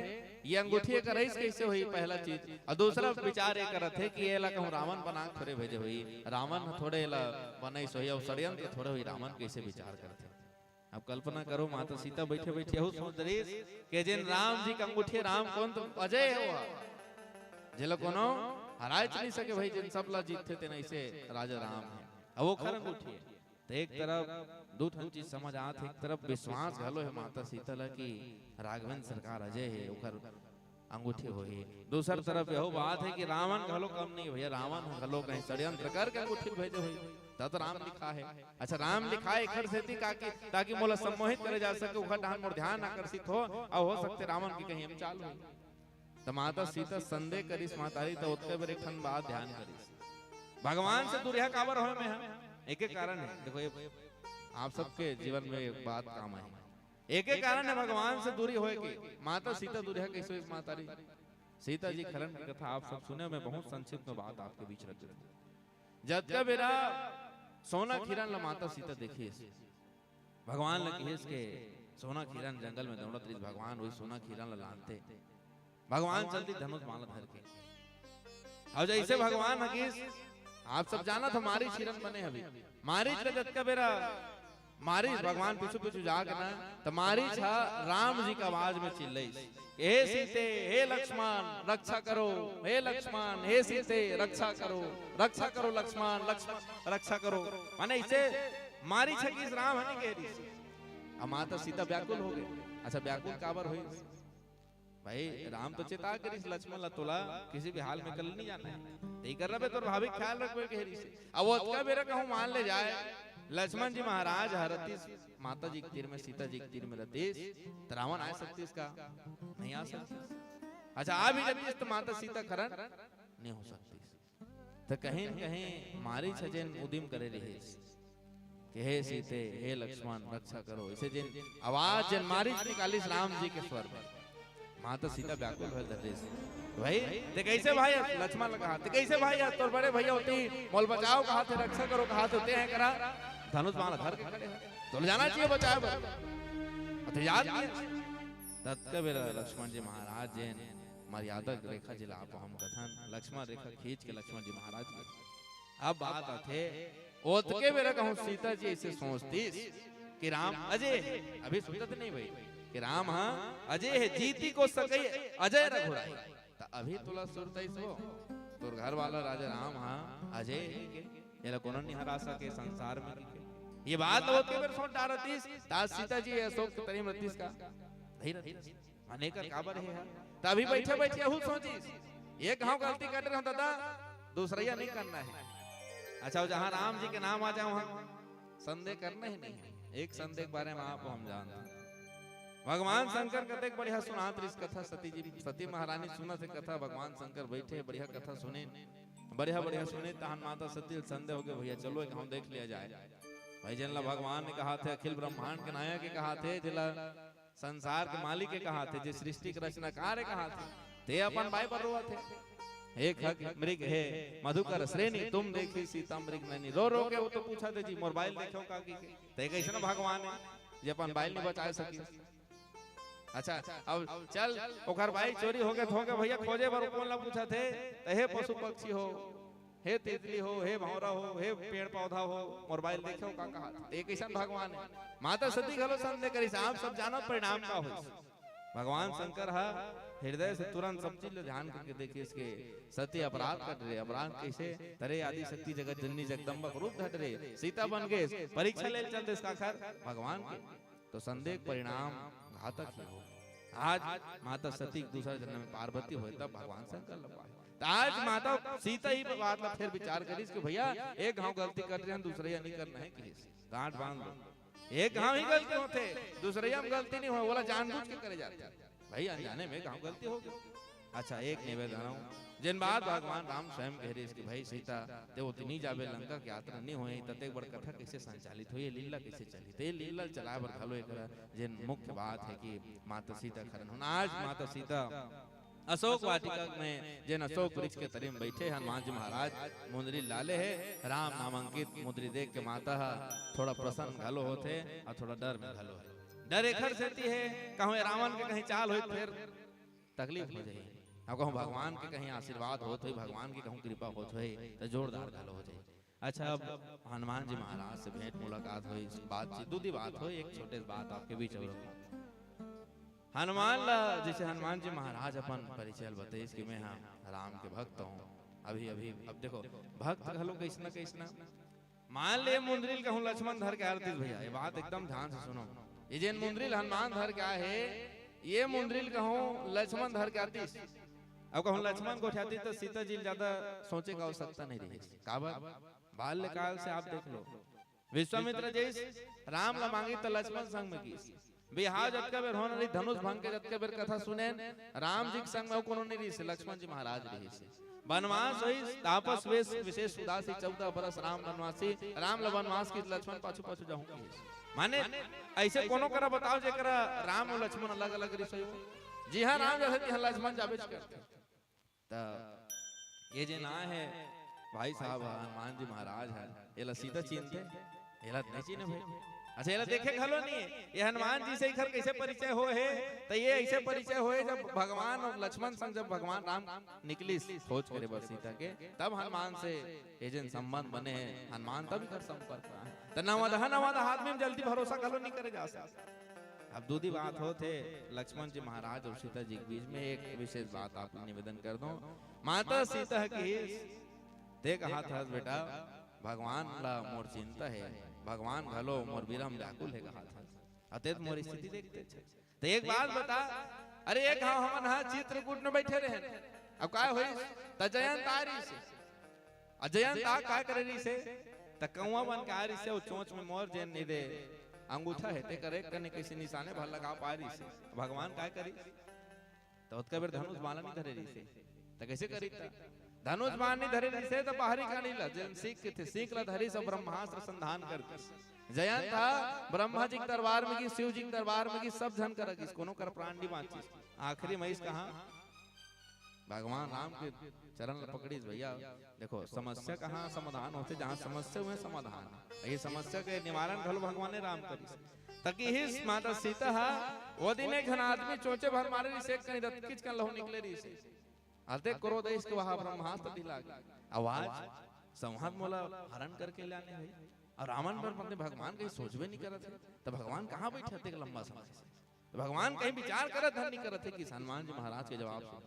ये अंगूठी एक रईस कैसे हुई पहला चीज और दूसरा विचार ये करत थे कि ये ला कहूं रावण बना थोड़े भेजे हुई रावण थोड़े ला बनाई सोई और षड्यंत्र थोड़े हुई रावण कैसे विचार करते। अब कल्पना करो माता सीता बैठे बैठे हो सोच रही कि जिन राम जी का अंगूठी राम कौन तो अजय है वो जिला कोनो हराए नहीं सके भाई जिन सब ला जीतते थे ऐसे राजा राम है अब वो खर अंगूठी है तो एक तरफ दो ठन चीज समझ आत एक तरफ विश्वास घलो है माता सीता ला की राघवेंद्र सरकार अजय है ओकर अंगूठी होई दूसर तरफ यहो बात है कि रावण घलो कम नहीं भैया रावण घलो कहीं षड्यंत्र करके अंगूठी भेजे हुई तो राम लिखा है। अच्छा राम लिखा है इखर सेती ताकि मोला सम्मोहित करे जा सके उखर ढान मोर ध्यान आकर्षित हो और हो सकते रावण की कहीं हम चालू तो माता सीता संदेह करिस मातारी तो उत्ते पर एक ठन बात ध्यान करिस भगवान से दूरिया काबर होए में एक एक कारण है। देखो ये आप सबके जीवन में एक बात काम है एक एक कारण है भगवान से दूरी होए की माता सीता दूरिया कैसे मातारी सीता जी खरन की कथा आप सब सुने मैं बहुत संक्षिप्त में बात आपके बीच रख दूं। जब का बेरा सोना खीरन ला माता सीता देखिए भगवान लगे के सोना खीरन जंगल में दौड़त रही भगवान वही सोना खीरन ला लानते भगवान जल्दी धनुष माला धर के और जैसे भगवान हकीस आप सब जाना था मारी खीरन बने अभी मारीच जब का बेरा मारीच भगवान पीछू पीछू जाके ना तो मारीच राम जी का आवाज में चिल्लाई हे सीते हे लक्ष्मण रक्षा करो हे लक्ष्मण हे सीते रक्षा करो लक्ष्मण रक्षा करो माने इसे मारी छकीस राम है कह रही अब माता सीता व्याकुल हो गए। अच्छा व्याकुल काबर हुई भाई राम तो चेता करिस लक्ष्मण ला तोला किसी भी हाल में कल नहीं जाना है ते कर रहे तो भाभी ख्याल रखो कह रही से अब वो का बेरा कहूं मान ले जाए लक्ष्मण जी महाराज हरतीस माता जी के तीर में सीता जी के तीर में रतीस तो रावण आ सकती इसका नहीं आ सकती। अच्छा आ भी जाती तो माता सीता खरन नहीं हो सकती तो कहीं कहीं मारी छजन उदिम करे रही कि हे सीते हे लक्ष्मण रक्षा करो इसे जिन आवाज जन मारी निकालिस राम जी के स्वर पर माता सीता व्याकुल भइल धरती से भाई ते कैसे भाई लक्ष्मण ने कहा ते कैसे भाई तोर बड़े भैया होती मोल बचाओ कहा थे रक्षा करो कहा थे होते हैं करा धनुष माला धर के खड़े तो ले जाना चाहिए बचाओ तो याद तत्कबेर लक्ष्मण जी महाराज जैन मर्यादा रेखा जिला आप हम कथन लक्ष्मण रेखा खींच के लक्ष्मण जी महाराज अब बात आते ओतके बेरा कहूं सीता जी ऐसे सोचती कि राम अजय अभी सुनते नहीं भाई कि राम हाँ अजय है जीती को सकई अजय रघुराई तो अभी तुला सुरतई सो तोर घर वाला राजा राम हाँ अजय ये कोनो नहीं हरा सके संसार में ये बात होत के बेर सोच डारतीस ताज सीता जी अशोक के तरीम रतीस का नहीं रतीस माने का काबर है तभी बैठे बैठे हूं सोचिस एक गांव गलती कर रहे हो दादा दूसरा नहीं करना है। अच्छा जहां राम जी के नाम आ जाए वहां संदेह करना ही नहीं है। एक संदेह के बारे में आप हम जानते हैं भगवान शंकर कते बढ़िया सुनात इस कथा सती जी सती महारानी सुना थे कथा भगवान शंकर बैठे बढ़िया कथा सुने बढ़िया सुने तहन माता सती संदेह हो गए भैया चलो एक हम देख लिया जाए भाई जनला भगवान ने कहा थे अखिल ब्रह्मांड के नायक के कहा थे जिला संसार के मालिक के कहा थे जिस सृष्टि के रचनाकार कहा थे ते अपन भाई पर रोआ थे एक हक मृग है मधुकर श्रेणी तुम देखी सीता मृग नैनी रो रो के वो तो पूछा थे जी मोबाइल देखो का की ते कैसे भगवान है जे अपन बाइल नहीं बचा सकी। अच्छा अब चल ओकर भाई चोरी हो गए भैया खोजे बर कौन ला पूछा थे हे पशु पक्षी हो हे तितली हो, हे भौरा हो, हे पेड़ पौधा हो, मोबाइल देखो का कहा एक ऐसा भगवान है। माता सती घलो संदेह करी आप सब जानो परिणाम का हो। भगवान शंकर हा हृदय से तुरंत सब चीज ध्यान करके देखिए इसके सती अपराध कर रहे, अपराध कैसे तरे आदि शक्ति जगत जननी जगदम्बा का रूप धट रहे, सीता बन गए, परीक्षा ले चलते इसका खैर भगवान के तो संदेह परिणाम घातक ही हो। आज माता सती दूसरा जन्म में पार्वती हुए तब भगवान शंकर लगा। तो आज माता सीता ही बात ला फिर विचार करी कि भैया एक गांव गलती कर रहे हैं दूसरे या नहीं करना है कि गांठ बांध लो, एक गांव ही गलती होते दूसरे हम गलती नहीं हो बोला जानबूझ के करे जाते भाई अनजाने में गांव गलती हो गई। अच्छा एक निवेदन हूँ जिन बात भगवान राम स्वयं कह रहे इसकी भाई सीता ते उतनी जाबे लंका की यात्रा नहीं हुई तते बड़ कथा कैसे संचालित हुई लीला कैसे चली ते लीला चला बर खलो एक जिन मुख्य बात है कि माता सीता खरन होना। आज माता सीता अशोक वाटिका में जिन अशोक वृक्ष के तरे में बैठे हनुमान जी महाराज मुंदरी लाले है राम नामांकित मुंदरी देख के माता थोड़ा प्रसन्न घलो होते और थोड़ा डर में घलो डर एक सेती है कहूँ रावण के कहीं चाल हो फिर तकलीफ हो जाए अब कहूँ भगवान के कहीं आशीर्वाद होत हो भगवान की कहूँ कृपा होत हो तो जोरदार घलो हो जाए। अच्छा अब हनुमान जी महाराज से भेंट मुलाकात हुई बातचीत दूधी बात हो एक छोटे बात आपके बीच हनुमान ला जैसे हनुमान जी महाराज अपन परिचय बताइए कि मैं हाँ राम के भक्त हूँ अभी अभी अब देखो भक्त घलो कैसना कैसना मान ले मुंदरिल कहूँ लक्ष्मण धर के आरती भैया ये बात एकदम ध्यान से सुनो ये जिन मुंदरिल हनुमान धर क्या है ये मुंदरिल कहूँ लक्ष्मण धर के आरती अब कहूँ लक्ष्मण को उठाती तो सीता जी ज्यादा सोचे का आवश्यकता नहीं रही काबर बाल्यकाल से आप देख लो विश्वामित्र जैसे राम ला मांगी तो लक्ष्मण संग में की बिहार जतका बेर होने रही धनुष भंग के जतका बेर कथा सुने राम जी के संग में कोनो नहीं रही से लक्ष्मण जी महाराज रही से वनवास हुई तापस वेश विशेष उदासी 14 बरस राम वनवासी राम ला वनवास की लक्ष्मण पाछू पाछू जाऊं माने ऐसे कोनो करा बताओ जेकरा राम और लक्ष्मण अलग अलग रही हो जी हाँ राम जैसे लक्ष्मण जाबे करते तो ये जे ना है भाई साहब हनुमान जी महाराज है ये सीता चिन्हते ये नहीं चिन्ह भाई अच्छा ये देखे घलो नहीं है ये हनुमान जी से घर कैसे परिचय हो है तो ये ऐसे परिचय होए जब भगवान और लक्ष्मण संग जब भगवान राम निकली खोज करे बस सीता के तब हनुमान से एजेंट संबंध बने हैं हनुमान तब कर संपर्क तो नवदा हाथ में जल्दी भरोसा घलो नहीं करे जा सकता। अब दूधी बात हो थे लक्ष्मण जी महाराज और सीता जी के बीच में एक विशेष बात आपको निवेदन कर दो माता सीता की देख हाथ हाथ बेटा भगवान ला मोर चिंता है भगवान घलो मोर विरम व्याकुल है कहा था अतेत मोर स्थिति देखते तो एक बात बता अरे एक गांव हमन हा चित्रकूट में बैठे रहे अब काय होई त जयंत आरी से अजयंत आ काय करे रही से त कौवा बन के आरी से चोंच में मोर जेन नहीं दे अंगूठा है ते करे कने कैसे निशाने भर लगा पारी से भगवान काय करी तो उसका बेर धनुष बाण नहीं धरे रही से त कैसे करी धनुष बाण नहीं धरे रही से तो बाहरी कानी ला जन सीख के थे सीख ला धरी सब ब्रह्मास्त्र संधान करके जयंत था ब्रह्मा जी के दरबार में की शिव जी के दरबार में की सब जन कर कोनो कर प्राण नहीं बांची आखिरी महिष कहा भगवान राम के चरण पकड़ी भैया देखो समस्या कहाँ समाधान होते जहाँ समस्या हुए समाधान ये समस्या के निवारण घल भगवान राम करी ताकि ही माता सीता हा वो दिन एक जन आदमी चोचे भर मारे से कहीं दत किच कर लहो निकले रही से अते क्रोध देश के वहां ब्रह्मास्त्र दिला आवाज संहार मोला हरण करके लाने है और रावण पर अपने भगवान कहीं सोचबे नहीं करत है तो भगवान कहाँ बैठे थे लंबा समय से तो भगवान कहीं विचार करत नहीं करत है कि हनुमान जी महाराज के जवाब सुन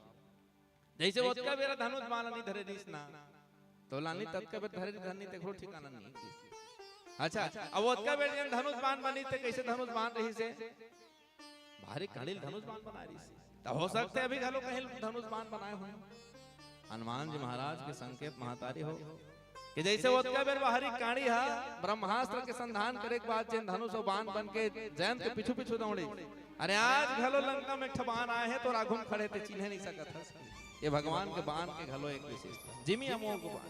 जैसे वो का बेरा धनुष बाण नहीं धरे दिस ना तो लानी तब का बेर धरे धरनी देखो ठिकाना नहीं अच्छा अब वो का बेर जन धनुष बाण बनी थे कैसे धनुष बाण रही से भारी काड़िल धनुष बाण बना रही से तो हो सकते अभी घलो कहीं धनुष बाण बनाए हुए हनुमान जी महाराज के संकेत महातारी हो कि जैसे वो का बेर बाहरी काड़ी हा ब्रह्मास्त्र के संधान करे के बाद जिन धनुष और बाण बन के जयंत के पीछू पीछू दौड़े अरे आज घलो लंका में ठबान आए हैं तो राघुम खड़े थे चिन्ह नहीं सकता ये भगवान के बाण के घलो एक विशेषता जिमी अमोह को बाण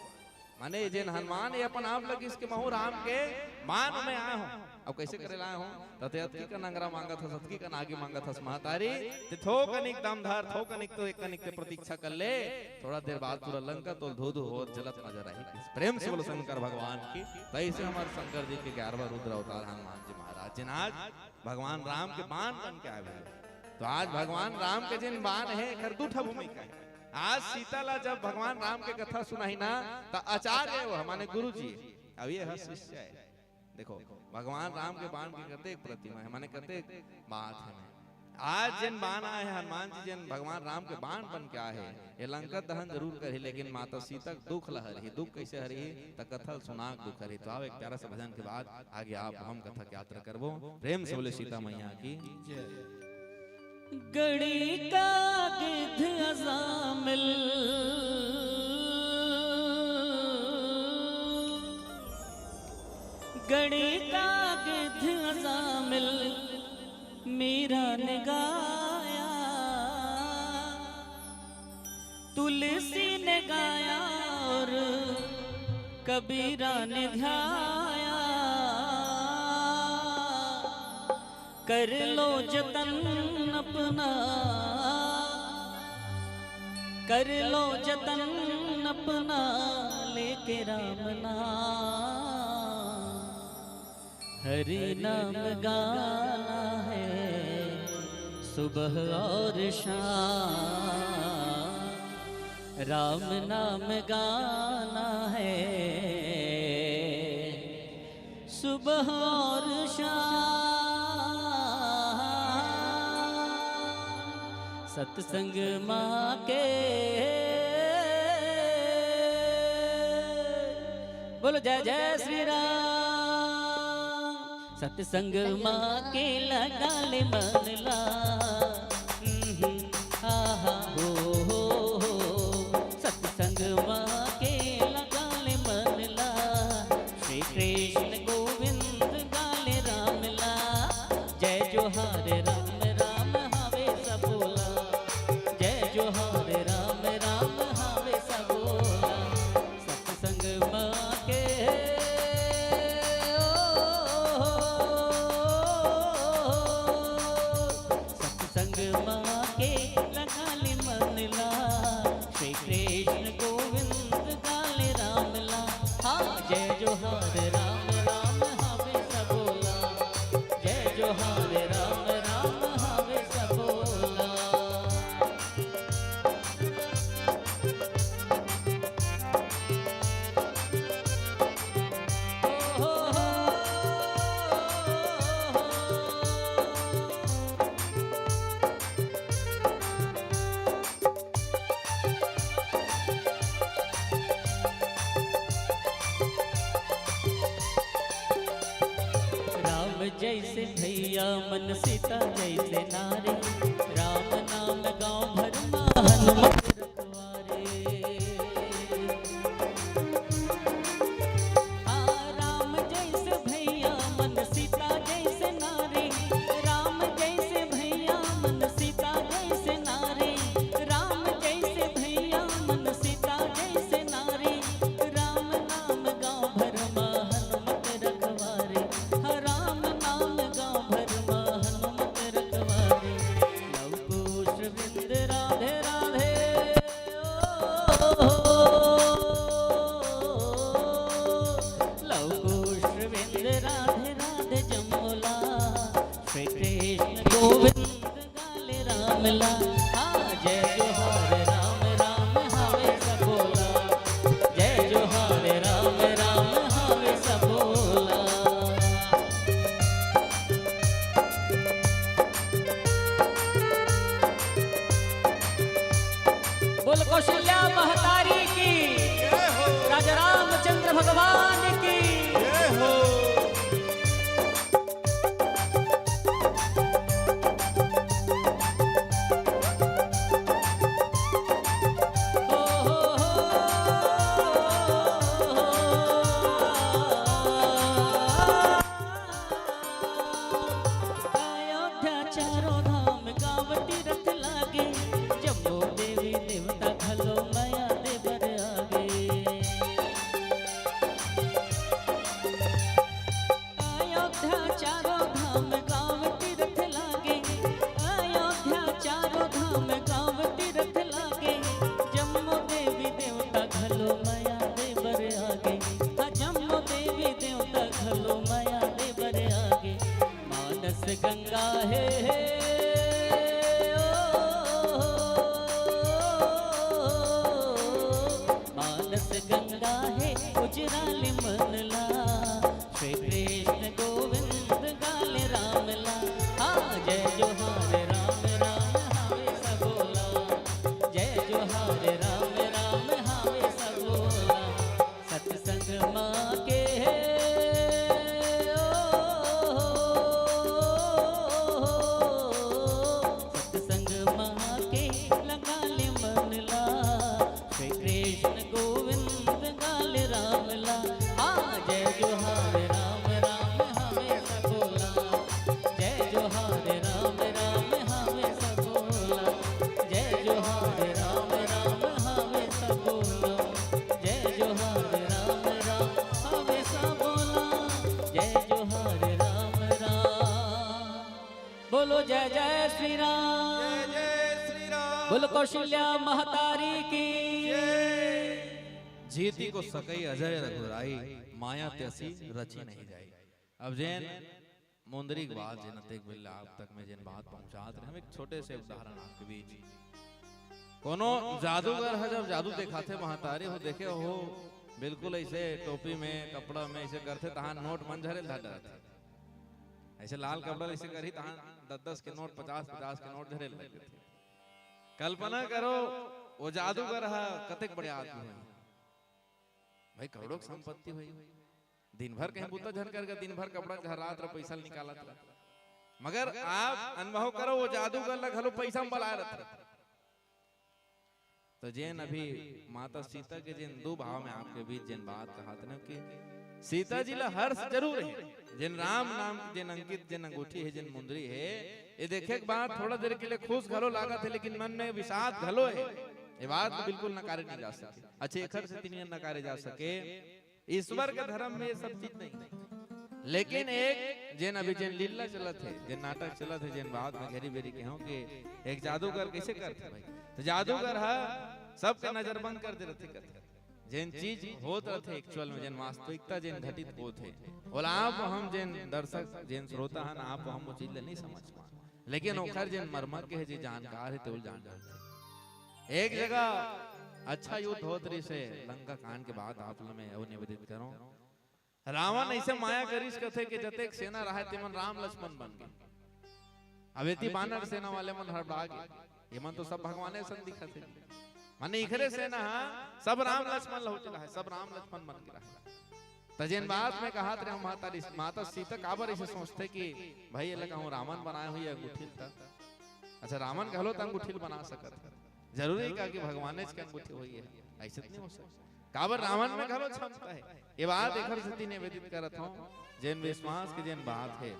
माने जिन हनुमान ये अपन आप लगी इसके महू राम के बाण में आए हो अब कैसे करे लाए हो तते अतकी का नंगरा मांगा था सतकी का नागी मांगा था महतारी ते थो कनिक दमधार थो कनिक तो एक कनिक ते प्रतीक्षा कर ले थोड़ा देर बाद पूरा लंका तो धो धो हो जलत नजर आई प्रेम से बोलो शंकर भगवान की तैसे हमारे शंकर जी के 11वां रुद्र अवतार हनुमान जी महाराज जिन आज भगवान राम के बाण बन के आए तो आज भगवान राम के जिन बाण है कर दूठा भूमिका है आज सीताला जब भगवान राम के कथा सुनाई ना तो आचार्य वो हमारे गुरु जी, अब ये है शिष्य है। देखो भगवान राम के बाण की कते प्रतिमा है, माने कते बात है। आज जिन बाण आए हैं हनुमान जी जिन भगवान राम के बाण बन के आए हैं, ये लंका दहन जरूर करी, लेकिन माता सीता दुख लहरी। दुख कैसे हरी तो कथल सुना दुख हरी। तो आओ एक प्यारा सा भजन के बाद आगे आप हम कथा की यात्रा करबो। प्रेम से बोले सीता मैया की गड़ी का गिद्ध अज़ामिल गड़ी का गिद्ध अज़ामिल मीरा ने गाया, तुलसी ने गाया और कबीरा ने ध्याया। कर लो जतन अपना, कर लो जतन अपना, लेके राम नाम। हरि नाम गाना है सुबह और शाम, राम नाम गाना है सुबह और शाम। सत्संग माँ के बोलो जय जय श्री राम। सत्संग माँ के लगा ले मन ला, आहा हो। सत्संग माँ के लगा ले मन ला, श्री कृष्ण गोविंद गाले राम ला। जय जोहार राम राम हावे सब बोला, जय जोहार राम राम हावे सब बोला। सत्संग माँ के सत्संग माँ के लगा ले मन ला, श्री कृष्ण गोविंद गाले राम ला। हाँ जय जोहार राम राम हावे सब बोला, जय जोहार राम राम हावे सब बोला। राम जैसे भैया मन सीता जैसे नारी, राम नाम गाँव भर में हनुमत रखवारे। राम जैसे भैया मन सीता जैसे नारी, राम जैसे भैया मन सीता जैसे नारी। राम जैसे भैया मन सीता जैसे नारी, राम नाम गाँव भर में हनुमत रखवारे। राम नाम गाँव भर में हनुमत रखवारे। लव कुश बिंद राधे राधे, लव कुश बिंद राधे राधे जमोला। श्री कृष्ण गोविंद गाले राम ला। हाँ जय जोहार राम राम हावे सब बोला, जय जोहार राम राम हावे सब बोला। बोल कौशल्या महतारी की, जय हो राजा रामचंद्र भगवान की। जय हो। अयोध्या चारों धाम गावटी रथ लागे, जम्मू देवी देवता खलो माया देवर आगे। अयोध्या चारों धाम गावटी रथ लागे, अयोध्या चारों धाम गावटी रथ लागे। जम्मू देवी देवता खलो माया देवर आगे। जम्मू देवी देवता खलो माया देवर आगे। मानस गंगा है श्री राम। जय श्री राम। बोल कौशल्या महतारी की। जीती को सकई अजय रघुराई, माया त्यासी रची नहीं जाई। अब जैन मुंदरी के बाद जिन अतेक बिल्ला आप तक में जिन बात पहुंचात रहे, हम एक छोटे से उदाहरण आपके बीच। कोनो जादूगर है जब जादू दिखाते महतारी हो देखे हो बिल्कुल ऐसे टोपी में कपड़ा में ऐसे करते तहां नोट मन झरे ला डरते, ऐसे लाल कपड़ा ऐसे करी तहां 10-10 के नोट 50-50 के नोट झरे लगे थे। कल्पना करो वो जादूगर है कतेक बड़े आदमी है भाई, करोड़ों की संपत्ति हुई, दिन भर कहीं बूता झर करके दिन भर कपड़ा झरात रहा पैसा निकालत रहा, मगर आप अनुभव करो वो जादूगर लग हलो पैसा में बला रहा। तो जैन अभी माता सीता के जिन दो भाव में आपके बीच जिन बात कहा था कि सीता जी ला हर्ष जरूर है, जिन राम नाम जिन अंकित जिन अंगूठी है जिन मुंदरी है, ये देखे के बाद थोड़ा देर के लिए खुश घलो लागत है, लेकिन मन में विषाद घलो है। ये बात बिल्कुल नकारे नहीं जा सके, अच्छे अखर से तीन नकारे जा सके। ईश्वर के धर्म में ये सब चीज नहीं, लेकिन एक जिन अभी जिन लीला चलत है, जिन नाटक चलत है, जिन बात में घेरी बेरी कहूं कि एक जादूगर कैसे करते भाई, तो जादूगर है सबके नजर बंद कर दे रहते करते, जिन चीज होत रहते एक्चुअल में जिन वास्तविकता जिन घटित होत है, और आप हम जिन दर्शक जिन श्रोता हैं आप हम वो चीज नहीं समझ पा, लेकिन ओखर जिन मर्मज्ञ है जी जानकार है तो जान जाते। एक जगह अच्छा युद्ध होत रही से लंका कांड के बाद आप लोग में वो निवेदित करो, रावण ऐसे माया करिस कथे कि जतेक सेना रहा तिमन राम लक्ष्मण बन गए, अवेती बानर सेना वाले मन हड़बड़ा गए, ये मन तो सब भगवाने सन दिखत है, माने इखरे सेना सब राम लक्ष्मण लहुट रहा है, सब राम लक्ष्मण बन के रहा। तजेन बात में कहा थे माता सीता काबर ऐसे सोचते कि भाई ये लगा हूं रावण बनाए हुई अंगूठील था, अच्छा रावण कहलो तो अंगूठील बना सकत, जरूरी का कि भगवान के अंगूठी हुई है, ऐसे नहीं हो सकता। काबर रावण में कहलो क्षमता है, ये बात एक स्थिति निवेदित करत हूं, जिन विश्वास की जिन बात है,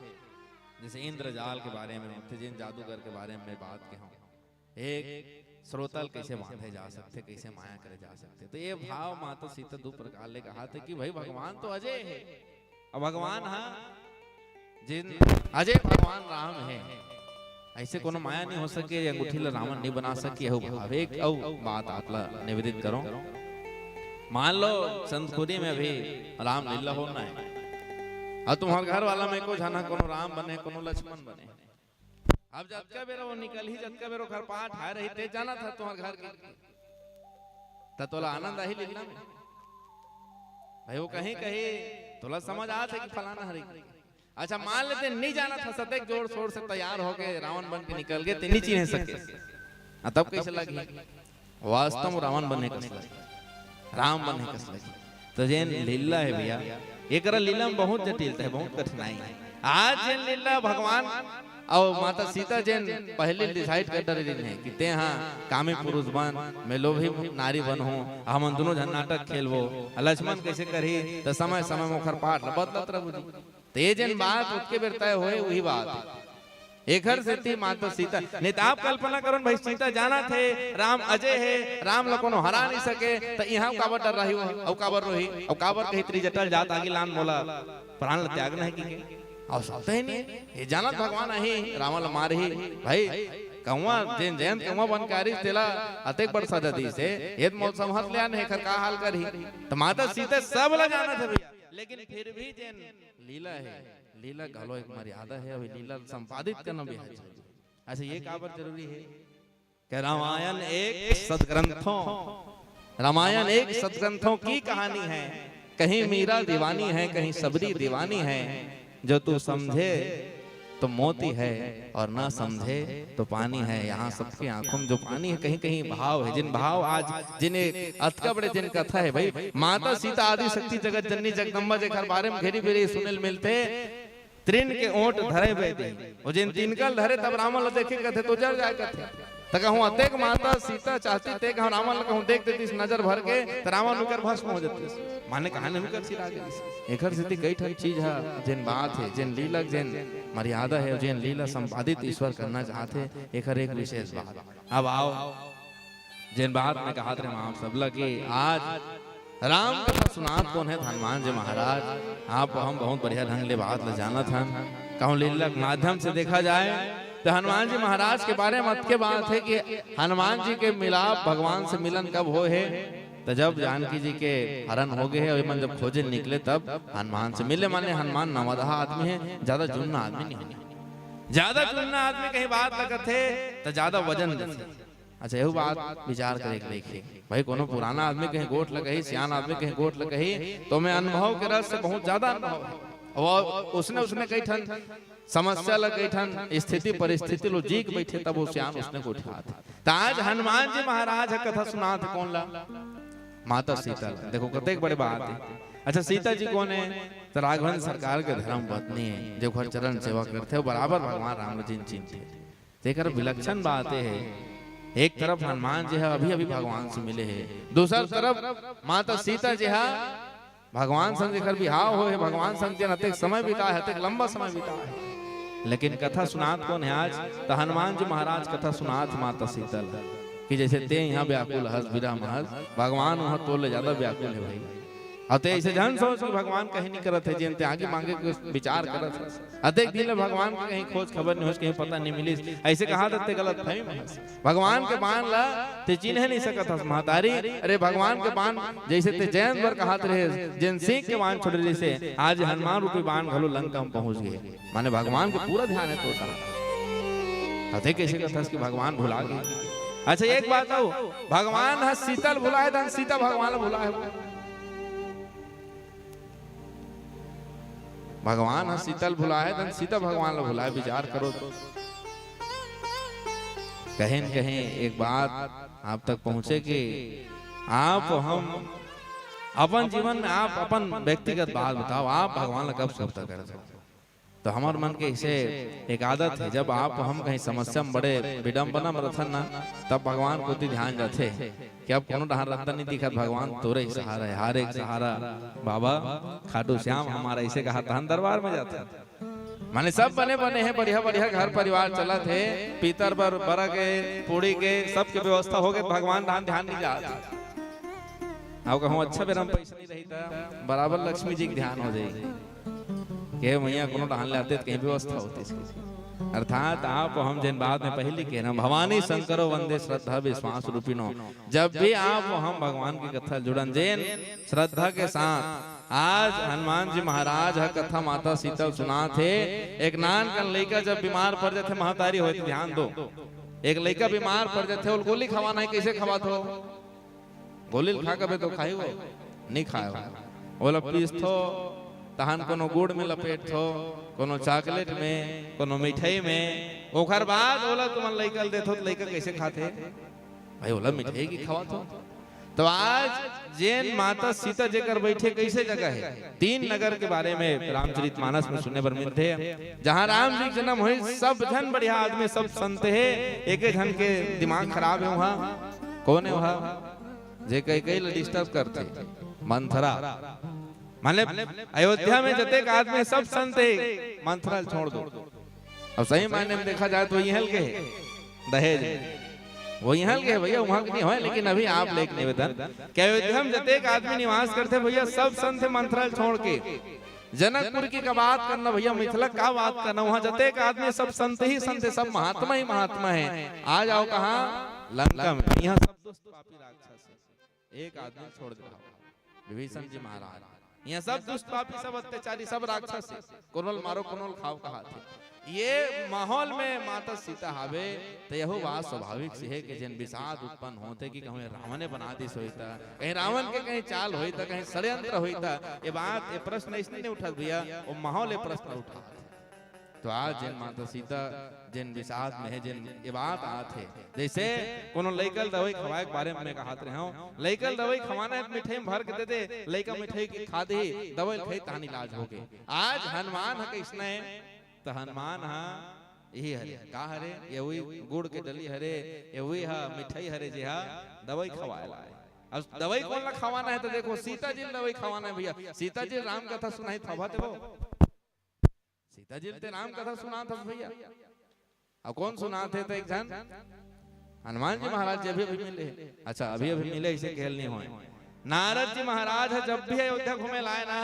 जैसे इंद्रजाल के बारे में होते, जिन जादूगर के बारे में बात के हूं, एक श्रोतल कैसे बांधे जा सकते, कैसे माया करे जा सकते, तो ये भाव माता सीता दो प्रकार ले कहा थे कि भाई भगवान तो अजय है, और भगवान हाँ जिन अजय भगवान राम है, ऐसे कोनो माया नहीं हो सके, अंगूठी ला रावण नहीं बना सके। भाव एक बात आप ला निवेदित करो, मान लो संतखुरी में भी राम लीला होना है, और तुम्हारे घर वाला में को जाना कोनो राम बने कोनो लक्ष्मण बने, अब जतका बेरो वो निकल ही जतका बेरो घर पाठ है रही ते जाना था तुम्हारे घर के, तोला आनंद आई लीला में भाई, वो कहीं कहीं तोला समझ आ थे कि फलाना हरी, अच्छा मान लेते नहीं जाना था, सतेक जोड़ शोर से तैयार हो गए रावण बन के निकल गए, ते नहीं चिन्ह सके, तब कैसे लगी वास्तव में रावण बनने का राम बनने का लगी। तो जैन लीला है भैया, एक लीला में बहुत जटिलता है, बहुत कठिनाई है। आज जैन लीला भगवान और माता सीता जैन पहले डिसाइड कर रही है कि ते हाँ कामी पुरुष बन, मैं लोभी नारी बन हूँ, हम दोनों जन नाटक खेलबो, लक्ष्मण कैसे करी तो समय समय मुखर पाठ बदलत रहू जी, ते जन बात उठके बेर तय होए वही बात एक हर से थी माता सीता, नहीं तो आप कल्पना करो भाई सीता जाना थे राम अजय है, राम लो कोनो हरा नहीं सके, तो यहाँ काबर डर रही हो, औ काबर रोही, औ काबर कही त्रिजटल जात आगे लान मोला प्राण ल त्याग नहीं की, और सकते ही नहीं ये जाना भगवान ही रावण मार ही भाई कहवा जैन जयंत कहवा बनकारी तेला अतेक बड़ सजा दी से ये मौसम हंस लिया नहीं कर का हाल कर ही, तो माता सीता सब ला जाना था भैया, लेकिन फिर भी जैन लीला है, लीला घलो एक मर्यादा है, अभी लीला संपादित करना भी है। अच्छा ये काबर जरूरी है कि रामायण एक सदग्रंथों की कहानी है, कहीं मीरा दीवानी है, कहीं सबरी दीवानी है, जो तू समझे तो मोती है और ना समझे तो पानी है, यहाँ सबकी आंखों में जो पानी है कहीं कहीं भाव है, जिन भाव आज जिन्हें अतका बड़े जिन कथा है भाई, माता सीता आदि शक्ति जगत जननी जगदम्बा जे घर बारे में घेरी बेरी सुनेल मिलते, त्रिन के ओंट धरे बैठे, और जिन तिनकल धरे तब रावण देखे कथे तो जल जाए कथे, तो कहूँ अतेक माता सीता चाहती थे कहूँ रावण कहूँ देख देती नजर भर के, तो रावण उनकर भस्म हो जाते, माने कहानी उनकर सिरा गई। एक स्थिति कई ठन चीज है, जिन बात है, जिन लीला जिन मर्यादा है, जिन लीला संपादित ईश्वर करना चाहते, एक विशेष बात। अब आओ जिन बात में कहा थे आप सब की आज राम कथा सुनात कौन है, हनुमान जी महाराज, आप हम बहुत बढ़िया ढंग ले बात ले जाना था, कहूँ लीला के माध्यम से देखा जाए तो हनुमान जी महाराज के बारे में के बात है कि हनुमान जी के मिलाप भगवान से मिलन कब हो है, तो जब जानकी जी के हरण हो गए है मन जब खोजे निकले तब हनुमान से मिले। माने हनुमान नवदहा आदमी है, ज्यादा जुन्ना आदमी नहीं है। ज्यादा जुन्ना आदमी कहीं बात लगत है तो ज्यादा वजन देते। अच्छा एहू बात विचार करे के लिखे भाई, कोनो पुराना आदमी कहीं गोट लगही, सियान आदमी कहीं गोट लगही, तो मैं अनुभव के रस से बहुत ज्यादा अनुभव है। और उसने कई ठन समस्या लग कई ठन स्थिति परिस्थिति लो जीक बैठे तब वो सियान उसने को उठा थे। आज हनुमान जी महाराज कथा सुना थे कौन ला, माता सीता। देखो कतेक बड़े बात है। अच्छा सीता जी कौन है, तो राघवन सरकार के धर्म पत्नी है, जो घर चरण सेवा करते हैं बराबर भगवान राम जी चिंतित। देखकर विलक्षण बात है, एक तरफ हनुमान जी है अभी अभी भगवान से मिले हैं, दूसरी तरफ माता सीता जी है भगवान संग जेकर बिहाव हो है, भगवान संग अतेक समय बिता है, अतेक लंबा समय बिता है। लेकिन कथा सुनात कौन है आज, तो हनुमान जी महाराज कथा सुनात माता सीता कि जैसे ते यहाँ व्याकुल हस विरह महस, भगवान वहां तोले ज्यादा व्याकुल है भाई। अते ऐसे जन सोच कि भगवान कहीं नहीं करत है, जिनते आगे मांगे के विचार करत है। अतेक दिन भगवान के कहीं खोज खबर नहीं हो, कहीं पता नहीं मिली, ऐसे कहा तो गलत फहमी। भगवान के बाण ला ते चिन्ह नहीं सकत हस महतारी। अरे भगवान के बाण जैसे ते जैन बर कहत रहे, जिन सिंह के बाण छोड़ जैसे आज हनुमान रूपी बाण घलो लंका में पहुंच गए। माने भगवान को पूरा ध्यान है तोता। अते कैसे कथा कि भगवान भुला गए। अच्छा एक बात हो, भगवान है शीतल भुलाए धन सीता भगवान भुलाए। भगवान है शीतल भुलाए धन सीता भगवान ला भुलाए। विचार करो तो कहीं न कहीं एक बात आप तक पहुंचे कि आप हम अपन जीवन में आप अपन व्यक्तिगत बात बताओ, आप भगवान ला कब सब तक करते हो। तो हमारे मन के इसे एक आदत है, जब आप हम कहीं समस्या में बड़े विडम्बना में रहन ना, तब भगवान को ध्यान जाते कि अब कोनो डहार रहता नहीं दिखत, भगवान तोरे ही सहारा है, हर एक सहारा बाबा खाटू श्याम हमारा इसे कहा था दरबार में जाता। माने सब बने बने हैं, बढ़िया बढ़िया घर परिवार चला थे, पीतर पर बरा के पूड़ी के सबके व्यवस्था हो गए, भगवान ध्यान नहीं जाता। अब कहूँ अच्छा बेरम पैसा नहीं रही था, बराबर लक्ष्मी जी के ध्यान हो जाएगी के मैया कोनो डाल ले आते कहीं व्यवस्था होती है। अर्थात आप हम जिन बात में पहले कह रहे भवानी शंकरो वंदे श्रद्धा विश्वास रूपिनो, जब भी आप हम भगवान की कथा जुड़न जैन श्रद्धा के साथ। आज हनुमान जी महाराज है कथा माता सीता सुना थे। एक नान का लड़का जब बीमार पड़ जाते महतारी होती, ध्यान दो, एक लड़का बीमार पड़ जाते और गोली खवाना है, कैसे खवा हो, गोली खा कभी तो खाई हो नहीं खाए, बोला पीस थो तहन कोनो गुड़ में लपेट थो, कोनो चॉकलेट में, कोनो मिठाई में, ओखर बाद बोला तुम लइका देथो तो लइका कैसे खाते भाई, बोला मिठाई की खवा थो। तो आज जैन माता सीता जेकर बैठे कैसे जगह है, 3 नगर के बारे में रामचरितमानस में सुनने पर मिलते हैं। जहाँ राम जी जन्म हुए सब जन बढ़िया आदमी, सब संत है, एक जन के दिमाग खराब है। वहाँ कौन है, वहाँ जे कई डिस्टर्ब करते मंथरा। माने अयोध्या में जतेक आदमी सब संत है, मंथरा छोड़ दो। अब सही मायने में देखा जाए तो यही के दहेज वो यहाँ के भैया, वहां के नहीं हो। लेकिन अभी आप लेके निवेदन कि अयोध्या में जतेक आदमी निवास करते भैया सब संत मंथरा छोड़ के जनकपुर की का बात करना भैया, मिथिला का बात करना, वहां जतेक आदमी सब संत ही संत, सब महात्मा ही महात्मा है। आ जाओ कहाँ लंका में, यहाँ सब दुष्ट पापी राक्षस, एक आदमी छोड़ दे विभीषण जी महाराज, यहाँ सब दुष्ट पापी, सब अत्याचारी, सब राक्षस, कोनोल मारो कोनोल खाओ कहा थे। ये माहौल में माता सीता हावे तो यह बात स्वाभाविक से है कि जिन विषाद उत्पन्न होते कि कहीं रावण ने बना दी होता, कहीं रावण के कहीं चाल होता, कहीं षड्यंत्र होता। ये बात ये प्रश्न इसलिए नहीं उठा भैया, वो माहौल ये प्रश्न उठा। तो आज जिन माता सीता जिन विषाद में है, जिन ये बात आते जैसे कोनो लइकल दवाई खवाए के बारे में कहत रहे हूं, लइकल दवाई खवाना है मिठाई में भर के दे दे, लइका मिठाई की खा दे, दवाई खाई तान इलाज हो गए। आज हनुमान है किसने, तो हनुमान हा यही हरे का हरे, ये वही गुड़ के डली हरे, ये वही हा मिठाई हरे जी हा दवाई खवाए लाए। अब दवाई कौन ला खवाना है, तो देखो सीता जी दवाई खवाना है भैया। सीता जी राम कथा सुनाई था वो, सीता जी ते राम कथा सुना था भैया। अब कौन सुना थे, तो एक जन हनुमान जी महाराज जी अभी मिले। अच्छा अभी मिले, इसे खेल नहीं हुए। नारद जी महाराज है जब भी अयोध्या घूमे लाए ना,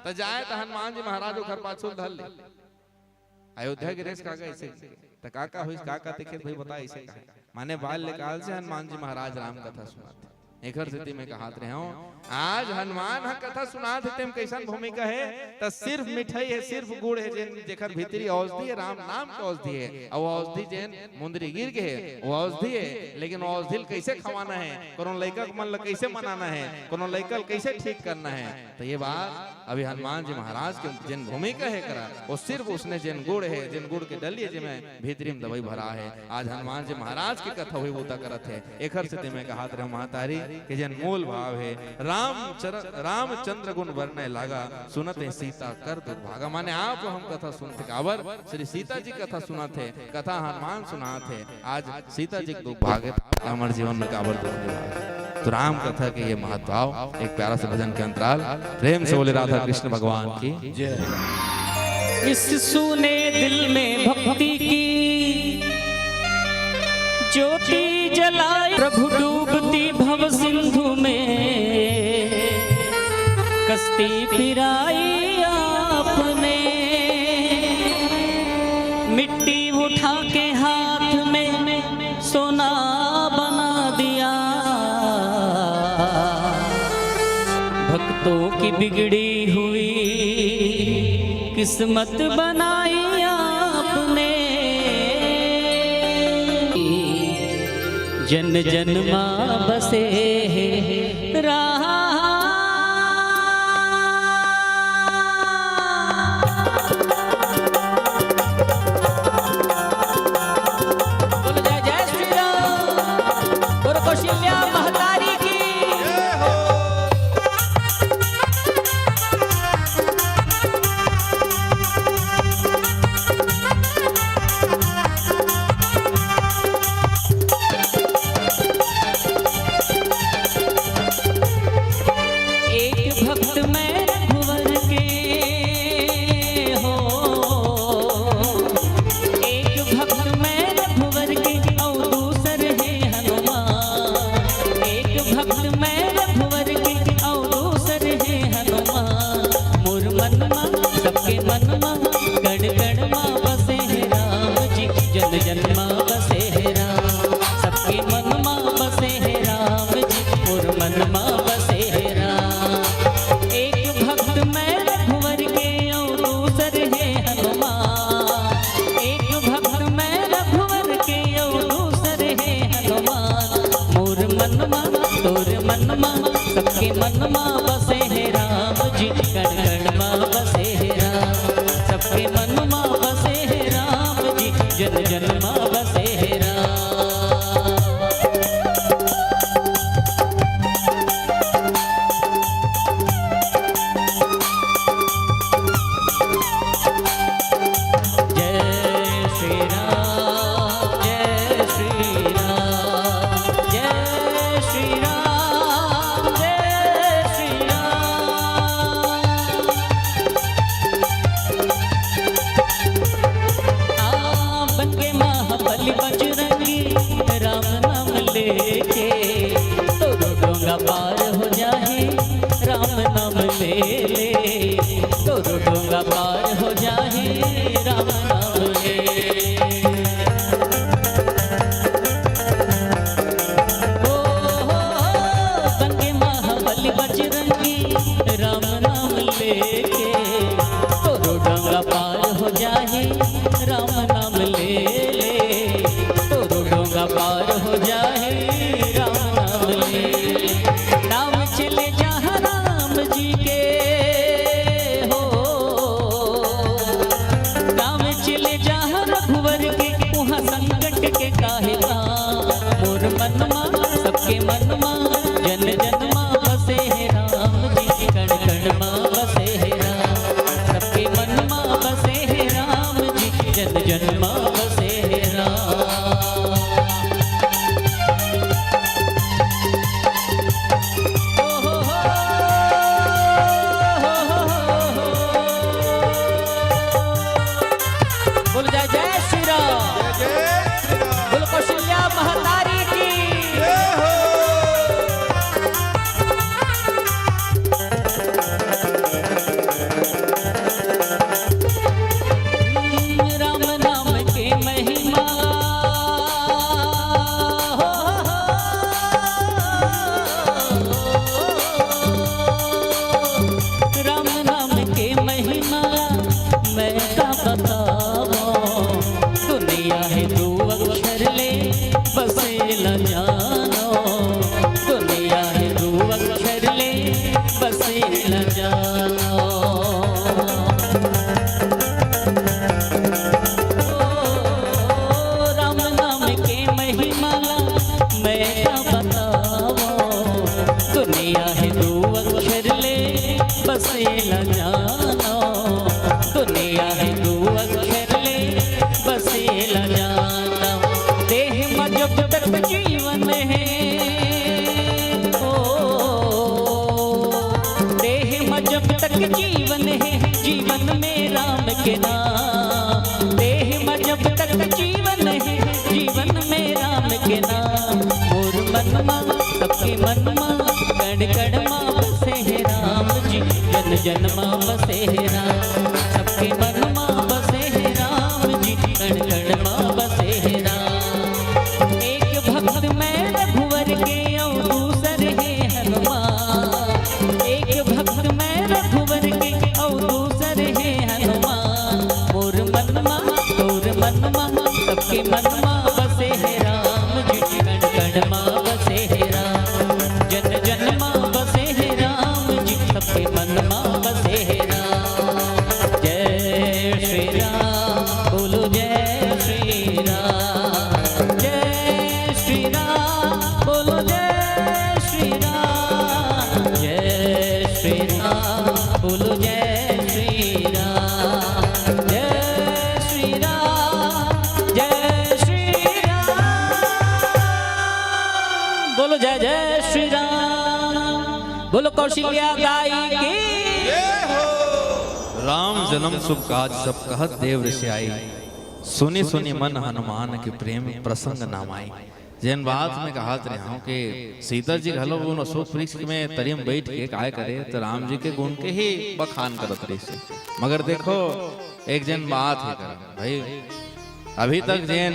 तो जाए तो हनुमान जी महाराज घर पाछू धल ले, अयोध्या गिरेश काका ऐसे तो काका हुई काका देखे भाई बता ऐसे कहा माने बाल्यकाल से हनुमान जी महाराज राम कथा सुनाते एकर स्थिति में कहात रहे हूं आज हनुमान हा कथा सुनात तेम कैसन भूमिका है त सिर्फ मिठाई है सिर्फ गुड़ है जेन जेकर भीतरी औषधि है राम नाम के औषधि है और औषधि जेन मुंदरी गिर के है वो औषधि है लेकिन औषधि कैसे खवाना है कोनो लड़का को मन ल कैसे मनाना है कोनो लड़का कैसे ठीक करना है तो ये बात अभी हनुमान जी महाराज के जिन भूमिका है करा वो सिर्फ उसने जिन गुड़ है जिन गुड़ के डलिए जिनमें भीतरी में दवाई भरा है आज हनुमान जी महाराज की कथा हुई बूता करत है एकर स्थिति में कहात रहे महातारी के जन मूल भाव है रामचंद्र गुण वर्णय लागा सुनते सीता कर दुर्भागा माने आप हम कथा सुनते काबर श्री सीता जी कथा सुनाते कथा हनुमान सुनाते आज सीता जी दुर्भाग्य हमारे जीवन में काबर तो राम कथा के ये महत्व एक प्यारा सा भजन के अंतराल प्रेम से बोले राधा कृष्ण भगवान की जय। इस सूने दिल में भक्ति की ज्योति जलाई प्रभु डूबती भव सिंधु में कश्ती फिराई आपने मिट्टी उठा के हाथ में सोना बना दिया भक्तों की बिगड़ी हुई किस्मत बनाई आपने जन जन मां बसे रहा बोलो जय जय श्री राम और कौशल्या महतारी की सबके मन मां बसे है राम जी कण कण मां बसे है राम सबके मन मां बसे है राम जी जन जन मां बसे है राम जय श्री राम जय श्री राम जय श्री राम बजरंगी राम नाम लेके तो डोंगा पार हो जाए राम नाम ले ले तो डोंगा पार हो जाए राम नाम ले ओ बंगे महाबली बजरंगी राम नाम लेके तो डोंगा पार हो जाए राम नाम ले पार हो जाए राम नाम ले नाम चले जहाँ राम जी के हो मैं का बतावो दुनिया है दो अक्षर ले बसेला जानो दुनिया है दो अक्षर ले बसेला जानो राम नाम के महिमाला मैं का बतावो दुनिया है दो अक्षर ले बसेला जानो दुनिया है दो अक्षर ले बसेला जानो देह में जब तक जीवन है ओ देह में जब तक जीवन है जीवन में राम के नाम देह में जब तक जीवन है जीवन में राम के नाम मोर मनमा सबके मनमा कण कण मां बसे है राम जी जन जन मां बसे है राम सबके मनमा बसे है राम जी कण कण मां बसे है राम एक भक्त मैं रघुवर के और दूसर है हनुमान एक भक्त मैं रघुवर के और दूसर है हनुमान मोर मनमा सबके मनमा बसे है राम जी कण कण मां बसे है राम जन जन मां बसे है राम जी सबके मनमा बसे है राम जय श्री राम बोलो जय श्री राम जय श्री राम बोलो जय श्री राम जय श्री राम बोलो जय श्री राम जय श्री राम जय श्री राम बोलो जय जय श्री राम बोलो कौशल्या गाई की राम जन्म शुभ काज सब कहत देव ऋषि आई सुनी सुनी मन हनुमान के प्रेम प्रसंग नाम आई जैन बात में कहत रहा हूँ कि सीता जी घलो उन अशोक वृक्ष में तरियम बैठ के काय करे तो राम जी के गुण के ही बखान करत रही से मगर देखो एक जन बात है कर भाई अभी तक जैन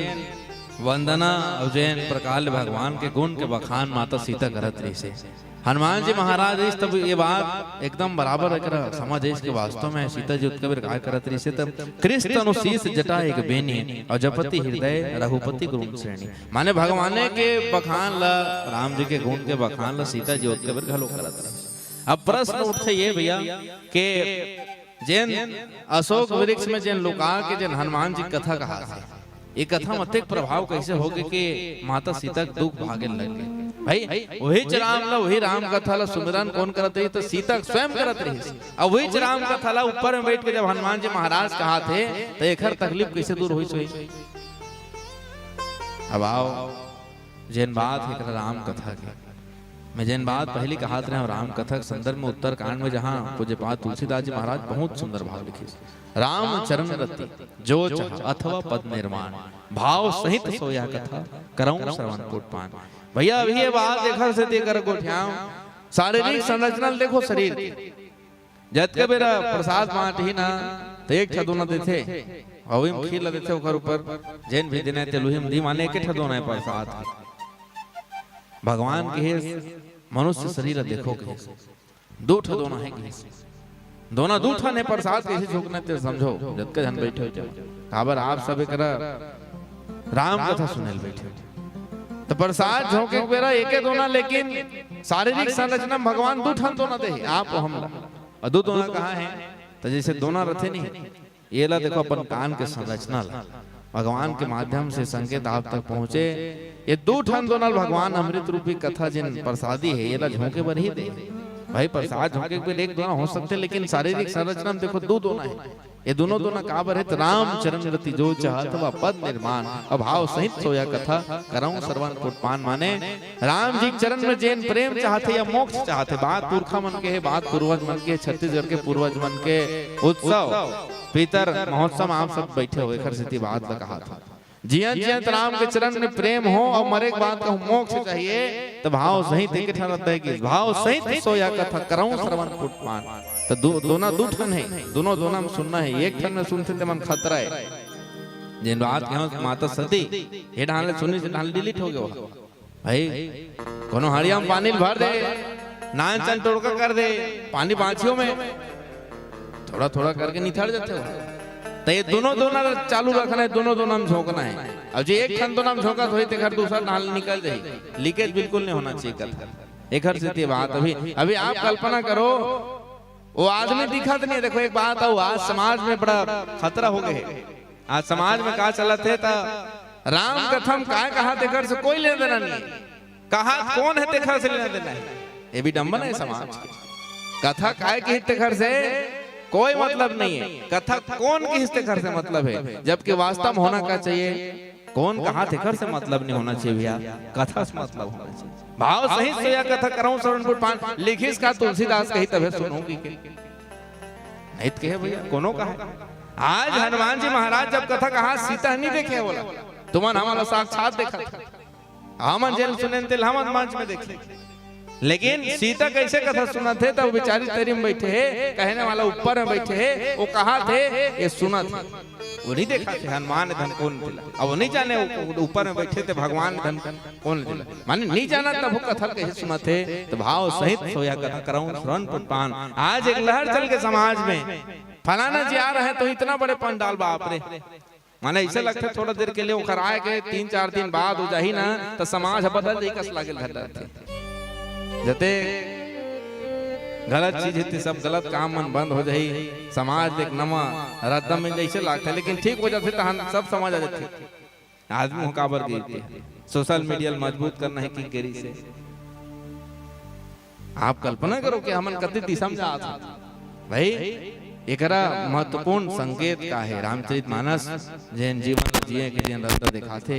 वंदना और जैन प्रकार भगवान के गुण के बखान माता सीता करत रही से हनुमान जी महाराज इस तब ये बात एकदम बराबर है समझ इस के वास्तव में सीता जी उत्कबीर काय करत रही से तब कृष्ण अनुशीस जटा एक बेनी और जपति हृदय रघुपति गुण श्रेणी माने भगवान के बखान ला राम जी के गुण के बखान ला सीता जी उत्कबीर घलो करत रही अब प्रश्न उठे ये भैया के जैन अशोक वृक्ष में जैन लुका के जैन हनुमान जी कथा कहा ये कथा में अत्यधिक प्रभाव कैसे हो गए कि माता सीता के दुख भागे लग गए भाई वही राम ला वही राम कथा ला सुमिरन कौन करत रही तो सीता स्वयं करत रही और वही राम कथा ला ऊपर में बैठ के जब हनुमान जी महाराज कहा थे तो एकर तकलीफ कैसे दूर हुई सोई अब आओ जैन बात है राम कथा की मैं जैन बात पहली कहा था राम कथा के संदर्भ में उत्तर कांड में जहाँ पूज्यपाद तुलसीदास जी महाराज बहुत सुंदर भाव लिखे राम चरण रति जो चाह अथवा पद निर्माण भाव सहित सोया कथा करऊं श्रवण कोटपान भैया अभी ये बात देखा से देकर गोठ्याओं शारीरिक संरचना देखो शरीर जत के बेरा प्रसाद बांट ही ना तो एक ठदोना देते और वही खीर देते ओकर ऊपर जैन भी देने तेलुहिम दी माने एक ठदोना है प्रसाद भगवान के मनुष्य शरीर देखो के दो ठदोना है दोनों दूठा ने प्रसाद कैसे झोंकने ते समझो जब के जन बैठे हो काबर आप सब करा राम कथा सुनेल बैठे तो प्रसाद झोंके बेरा एके दोना लेकिन शारीरिक संरचना भगवान दूठा दोना दे आप हमला और दो दोना कहाँ है तो जैसे दोना रथे नहीं ये ला देखो अपन कान के संरचना ला भगवान के माध्यम से संकेत आप तक पहुंचे ये दो ठन दोनल भगवान अमृत रूपी कथा जिन प्रसादी है ये ला झोंके पर ही दे भाई प्रसाद झोंके पे एक दोना हो सकते लेकिन शारीरिक संरचना में देखो दो दोना है ये दोनों दोना काबर है राम चरण रति जो चाहत व पद निर्माण अभाव सहित सोया कथा करऊं श्रवण कोटपान माने राम जी चरण में जैन प्रेम चाहते या मोक्ष चाहते बात पुरखा मन के है बात पूर्वज मन के छत्तीसगढ़ के पूर्वज मन के उत्सव पीतर महोत्सव आप सब बैठे हुए खर सिद्धि बात कहा था जियन जियन राम के चरण में प्रेम हो और मरे के बाद कहूं मोक्ष चाहिए तो भाव सहित एक ठहरता है कि भाव सहित सोया कथा करऊं श्रवण कोटपान तो दोना दो ठन है दोनों दोना में सुनना है एक ठन में सुनते ते मन खतरा है जिन बात के माता सती ये ढाल सुनी से ढाल डिलीट हो गया भाई कोनो हरिया में पानी भर दे नान चन तोड़कर कर दे पानी बांचियों में थोड़ा थोड़ा करके निथर जाते हो तो ये दोनों चालू रखना है, दोनों में झोंकना है। अब जो एक खन दोनों में झोंका तो एक घर दूसरा नाल निकल जाए, लीकेज बिल्कुल नहीं होना चाहिए कथा। एक घर से बात अभी आप कल्पना करो, वो आदमी दिखत नहीं। देखो एक बात है, आज समाज में बड़ा खतरा हो गए। आज समाज में कहा चलत है तो राम कथम काय कहा तेकर से कोई लेना देना नहीं, कहा कौन है तेकर से लेना देना है। ये भी डंबन है समाज की। कथा काय की तेकर से कोई मतलब नहीं है, कथा कौन की तेकर से मतलब है, जबकि वास्तव में होना क्या चाहिए, कौन कहा तेकर से मतलब नहीं होना चाहिए भैया, कथा से मतलब होना चाहिए। भाव सहित सोया कथा कराऊं शरणपुर पान लिखिस का तुलसीदास कही तबे सुनोगी के नहीं तो कहे भैया कोनो कहा। आज हनुमान जी महाराज जब कथा कहा सीता नहीं देखे, बोला तुमन हमारा साक्षात देखा था, हमन जेल सुने तेल हमन मंच में देखे, लेकिन सीता कैसे कथा सुना थे, तब बेचारी तरी में बैठे है, कहने वाला ऊपर में बैठे है, वो कहा थे ये सुना थे, वो नहीं देखा थे हनुमान धन कौन दिला। अब वो नहीं जाने ऊपर में बैठे थे भगवान धन कौन दिला, माने नहीं जाना तब वो कथा कैसे सुना थे। तो भाव सहित सोया कथा कराऊं शरणपुर पान। आज एक लहर चल के समाज में फलाना जी आ रहे हैं तो इतना बड़े पंडाल बाप रे, माने ऐसे लगता है थोड़ा देर के लिए वो आए के 3-4 दिन बाद हो जाही ना तो समाज बदल जाई कस लागे जते गलत चीज है सब गलत काम मन बंद हो जाही, समाज एक नवा रद्दम में जैसे लगता है। लेकिन ठीक हो जाते तो हम सब समझ आ जाते आदमी हो काबर गिरते। सोशल मीडिया मजबूत करना है कि गेरी से आप कल्पना करो कि हमन कति दिशा में जा भाई। एकरा महत्वपूर्ण संकेत का है रामचरितमानस, जैन जीवन जिए के जैन रद्द दिखाते,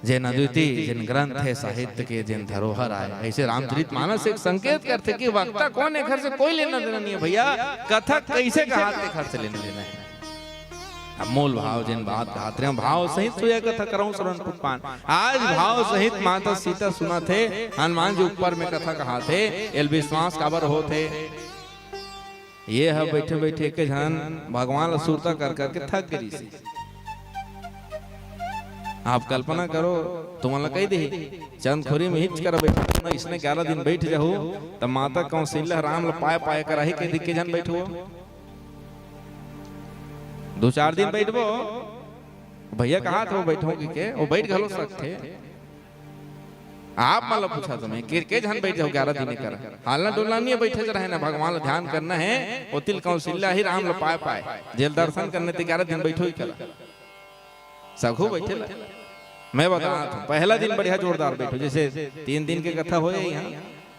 जैन अद्वितीय जिन ग्रंथ है साहित्य के जिन धरोहर आए, ऐसे रामचरितमानस एक संकेत करते कि वक्ता कौन है, घर से कोई लेना देना नहीं है भैया। कथा कैसे कहा घर से लेना देना है, अब मूल भाव जिन बात कहते हैं भाव सहित सोया कथा कराऊं शरणपुर पान। आज भाव सहित माता सीता सुना थे, हनुमान जी ऊपर में कथा कहा थे, एल विश्वास काबर हो थे। ये है बैठे बैठे के जन भगवान सुरता कर करके थक गई से। आप कल्पना करो तुम्हारा कही दे चंदखोरी में हिच कर बैठो, इसने 11 दिन बैठ जाओ तब माता कौशल्या राम पाए पाए कर ही के दिखे जन बैठो, 2-4 दिन बैठबो भैया कहा था वो बैठोगे के वो बैठ घलो सकते। आप मतलब पूछा तुम्हें के जन बैठ जाओ 11 दिन कर हालना डोलना नहीं बैठे रहे ना, भगवान ध्यान करना है। वो तिल कौशल्या ही राम पाए पाए जेल दर्शन करने ते 11 दिन बैठो ही कर सखू बैठे ला। मैं बता रहा था पहला दिन बढ़िया जोरदार बैठो, जैसे 3 दिन की कथा हो यहाँ,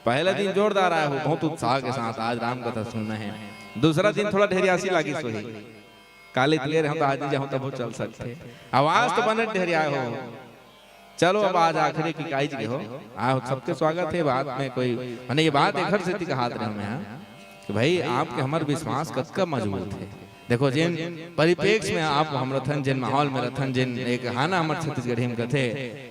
पहला दिन जोरदार आया हो बहुत उत्साह के साथ आज राम कथा सुनना है। दूसरा दिन थोड़ा ढेरियासी लगी सोही काले दिले हम तो आज जाऊं तब चल सकते, आवाज तो बने ढेरिया हो। चलो अब आज आखिरी की काइज के हो आओ, सबके स्वागत है। बात में कोई मैंने ये बात एक से कहा रहे मैं कि भाई आपके हमारे विश्वास कब मजबूत है। देखो जिन परिप्रेक्ष्य में आप हम रथन जिन माहौल में रथन जिन एक हाना हमारे छत्तीसगढ़ी में कथे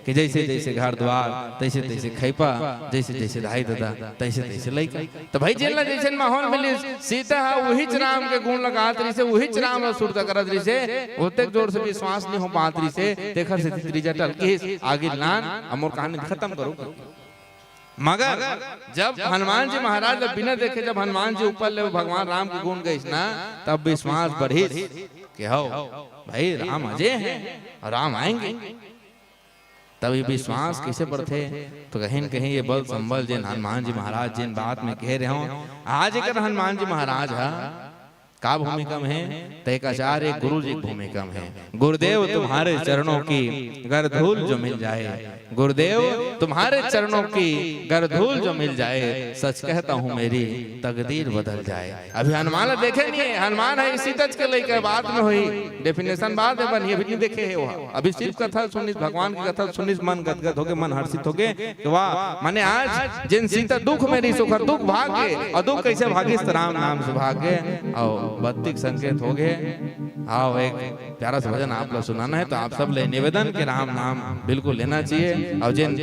कि जैसे जैसे घर द्वार तैसे तैसे खैपा, जैसे जैसे दाई दादा तैसे तैसे लइका। तो भाई जिन जैसे माहौल में सीता वही राम के गुण लगात रही से, वही राम सुरता करत रही से, ओते जोर से विश्वास नहीं हो पात रही से। देखर से तीसरी जटल के आगे लान अमोर कहानी खत्म करो। मगर जब हनुमान जी महाराज जब बिना देखे जब हनुमान जी ऊपर ले भगवान राम के गुण गई ना, तब विश्वास बढ़ी कि हो भाई राम अजय हैं और राम आएंगे। तब ये विश्वास कैसे बढ़ते तो कहीं न कहीं ये बल संबल जिन हनुमान जी महाराज जिन बात में कह रहे हो आज एक हनुमान जी महाराज है का भूमिका में है, तो एक आचार्य गुरु जी भूमिका में है। गुरुदेव तुम्हारे चरणों की गर धूल जो मिल जाए, गुरुदेव तुम्हारे चरणों की गर धूल जो मिल जाए, सच कहता हूँ मेरी तकदीर बदल जाए। अभी हनुमान देखे नहीं है, हनुमान है इसी तच के लेकर बात में हुई डेफिनेशन बाद में बनी, अभी नहीं देखे है वो। अभी सिर्फ कथा सुनी भगवान की कथा सुनी मन गदगद हो गए, मन हर्षित हो गए कि वाह माने आज जिन सीता दुख मेरी सुख दुख भागे और दुख कैसे भागी राम नाम से भागे और बत्तिक संकेत हो गए। आओ एक प्यारा सा भजन आप लोग सुनाना है तो आप सब ले निवेदन के राम नाम बिल्कुल लेना चाहिए। और जिन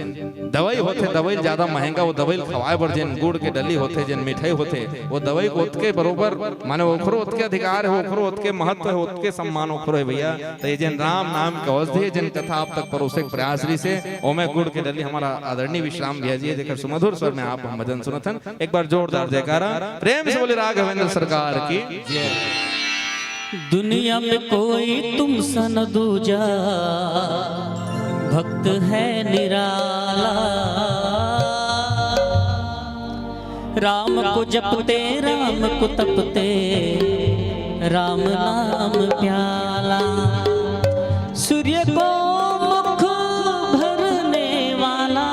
दवाई होते दवाई ज्यादा महंगा वो दवाई खवाए पर जिन गुड़ के डली होते जिन मिठाई होते वो दवाई को उतके बरोबर माने ओखरो उतके अधिकार है, ओखरो उतके महत्व है, उतके सम्मान ओखरो है भैया। तो ये जिन राम नाम के औषधि जिन कथा आप तक परोसे प्रयास रही से ओमे गुड़ के डली हमारा आदरणीय विश्राम भैया जी देखकर सुमधुर स्वर में आप हम भजन सुनथन। एक बार जोरदार जयकारा प्रेम से बोले राघवेंद्र सरकार की जय। दुनिया में कोई तुम सन दूजा भक्त है निराला। राम को जपते राम को तपते राम नाम प्याला। सूर्य को मुख भरने वाला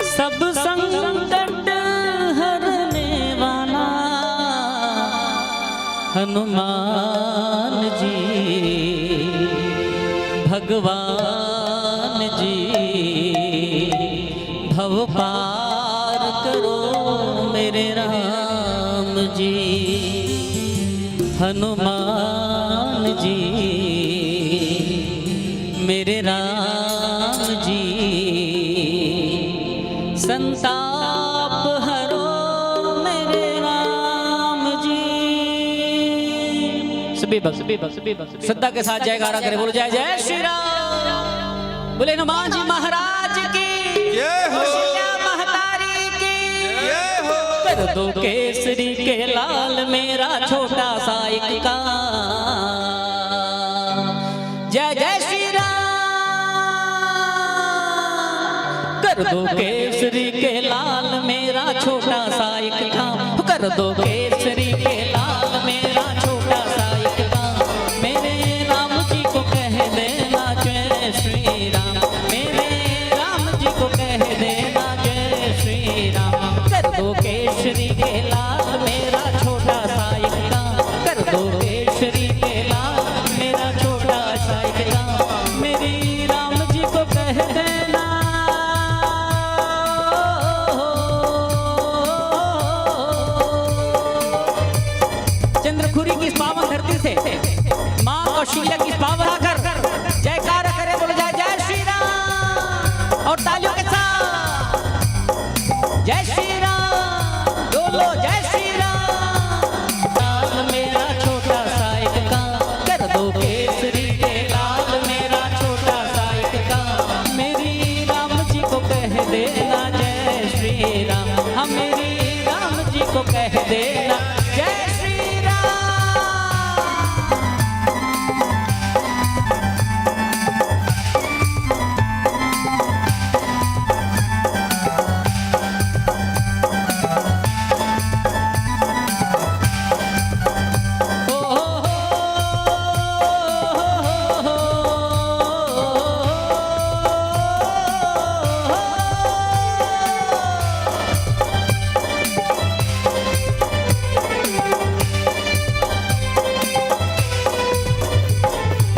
सब संकट हरने वाला हनुमान जी भगवान जी भव पार करो मेरे राम जी। हनुमान जी मेरे राम जी संताप हरो मेरे राम जी। सभी भक्त श्रद्धा के साथ जयकारा करे, बोलो जय जय श्री राम। बोले हनुमान जी महाराज की जय हो। कौशल्या महतारी की जय हो। कर दो केसरी के लाल मेरा छोटा सा एक काम। जय जय श्री राम। कर दो केसरी के लाल मेरा छोटा सा एक काम। कर दो केसरी के लाल मेरा छोटा सा एक काम। मेरे राम जी को कह देना जय श्री राम। मेरे राम जी को कह देना जय श्री राम। कर दो केसरी के लाल मेरा छोटा सा एक काम। कर दो केसरी के लाल मेरा छोटा सा एक काम। मेरी राम जी को कह देना। चंद्रखुरी की इस पावन धरती से मां कौशल्या की इस पावन आकर जयकार करे, बोलो जय जय श्री राम। और तालियों के साथ जय श्री राम बोलो, जय श्री राम। लाल मेरा छोटा सा एक काम। कर दो केसरी के लाल मेरा छोटा सा एक काम। मेरी राम जी को कह देना जय श्री राम। हम मेरी राम जी को कह देना जय श्री राम।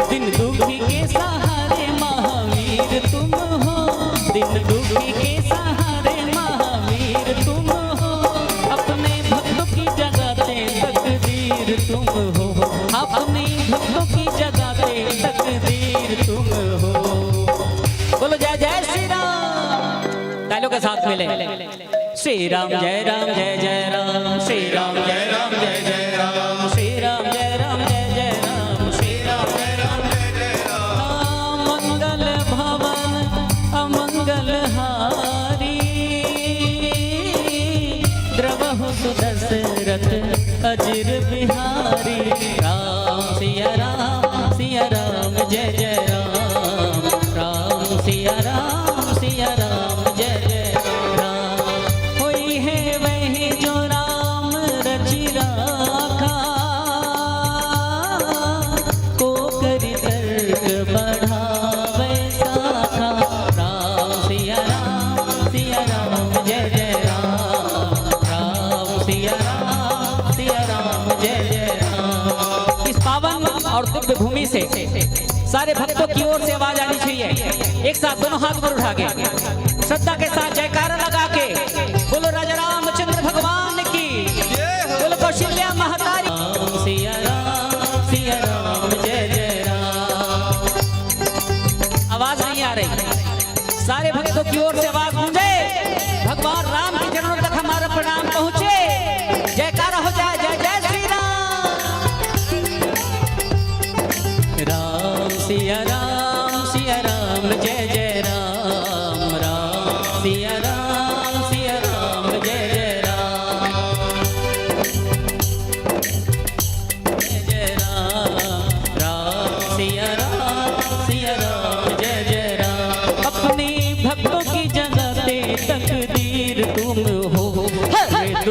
दिन दुखी के सहारे महावीर तुम हो। दिन दुखी के सहारे महावीर तुम हो। अपने भक्तों की जगाते तकदीर तुम हो। अपने भक्तों की जगाते तकदीर तुम हो। बोलो जय जय श्री राम। तालियों के साथ मिले श्री राम जय राम जय जय राम। श्री राम जय राम जय जय राम। श्री राम जय राम जय जय राम। श्री राम जय राम जय जय राम। मंगल भवन अमंगल हारी द्रवहु सुदशरथ अजिर बिहारी। राम सिया राम जय जय राम। राम सिया राम जय जय राम। होई है वही जो राम रचि राखा। को करि तर्क बढ़ावे साखा। राम सिया राम जय जय राम। राम सिया राम जय जय राम। इस पावन और दिव्य भूमि से सारे भक्तों की ओर से आवाज आनी चाहिए। एक साथ दोनों हाथ पर उठा के श्रद्धा के साथ जयकारा लगा के बोलो राजा रामचंद्र भगवान की। बोलो कौशल्या महतारी। राम सिया राम जय जय राम। आवाज नहीं आ रही। सारे भक्तों की ओर से आवाज गूंजे। भगवान राम के चरणों तक हमारा प्रणाम पहुंचे। जयकारा हो जाए जय जय श्री राम। राम सिया राम जय जय राम। राम सिया राम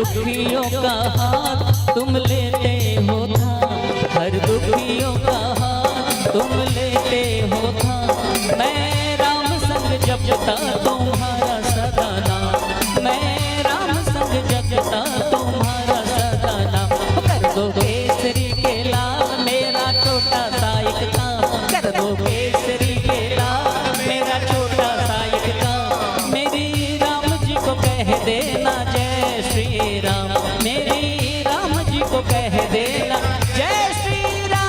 दुखियों का हाथ तुम लेते हो था, हर दुखियों का हाथ तुम लेते हो था। मैं राम संग जपता तुम्हारा सदा नाम, मैं राम संग जपता तुम्हारा सदा नाम। कर दो केसरी के लाल मेरा छोटा सा एक काम, कर दो केसरी के लाल मेरा छोटा सा एक काम। मेरी राम जी को कह देना जय श्री राम, मेरी राम जी को कह देना जय श्री राम।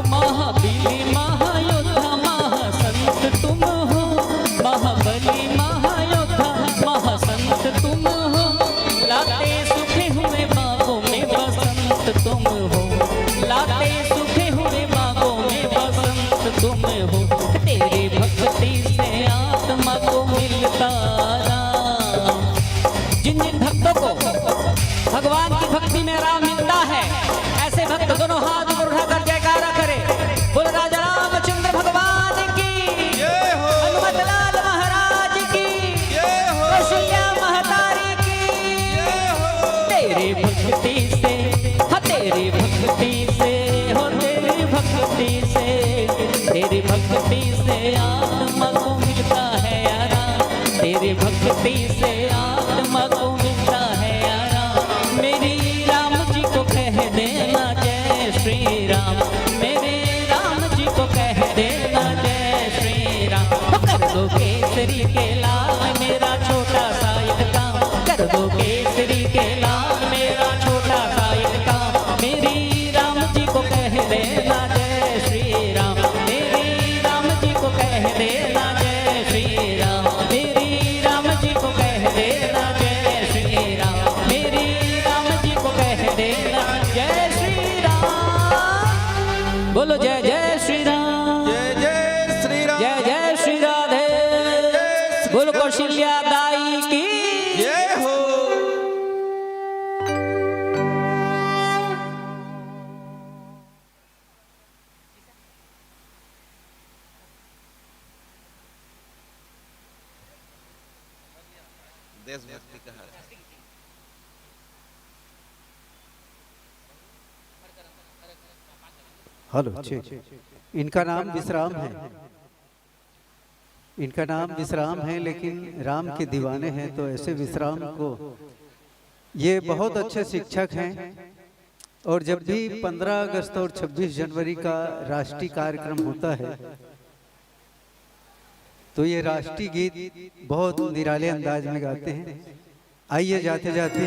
महाबली महायोद्धा महासंत तुम हो, महाबली महायोद्धा महासंत तुम हो। लाते सूखे हुए बागों में बसंत तुम हो, लाते सूखे हुए बागों में बसंत तुम हो। तेरी भक्ति से आत्मा को मिलता राम। जिन जिन भक्तों को भगवान की भक्ति में राम मिलता है, ऐसे भक्त दोनों हाथ ऊपर उठाकर जयकारा करे, बोल राजा रामचंद्र भगवान की जय हो, हनुमत लाल महाराज की जय हो, कौशल्या महतारी की जय हो। तेरी भक्ति से, हाँ तेरी भक्ति से, हो तेरी भक्ति से, तेरी भक्ति से आत्मा को मिलता है आराम, तेरी भक्ति से आत्मा को मिलता है आराम। मेरी राम जी को कह देना जय श्री राम, मेरे राम जी को कह देना जय श्री राम। कर दो केसरी के लाल मेरा छोटा सा एक काम, कर दो केसरी के लाल मेरा छोटा सा एक काम। मेरी राम जी को कह देना जय श्री राम, मेरी राम जी को कह देना जय श्री राम, मेरी राम जी को कह देना जय श्री राम, मेरी राम जी को कह देना जय श्री राम। बोलो जय जय श्री राम, जय जय श्री राम, जय जय श्री राधे, बोलो कौशल्या दाई की जय हो। देशभक्ति का हाथ। हेलो इनका नाम विश्राम है, इनका नाम विश्राम है, लेकिन राम के दीवाने हैं, तो ऐसे विश्राम को ये बहुत अच्छे शिक्षक हैं। और जब भी 15 अगस्त और 26 जनवरी का राष्ट्रीय कार्यक्रम होता है तो ये राष्ट्रीय गीत बहुत निराले अंदाज में गाते हैं। आइए जाते जाते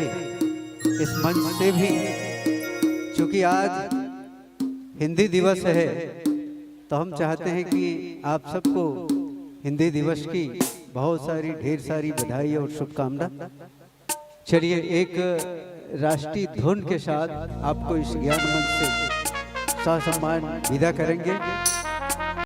इस मंच से भी, चूंकि आज हिंदी दिवस है, तो हम चाहते हैं कि आप सबको हिंदी दिवस की बहुत सारी ढेर सारी बधाई और शुभकामना। चलिए एक राष्ट्रीय धुन के साथ आपको इस ज्ञान मंच से ससम्मान विदा करेंगे।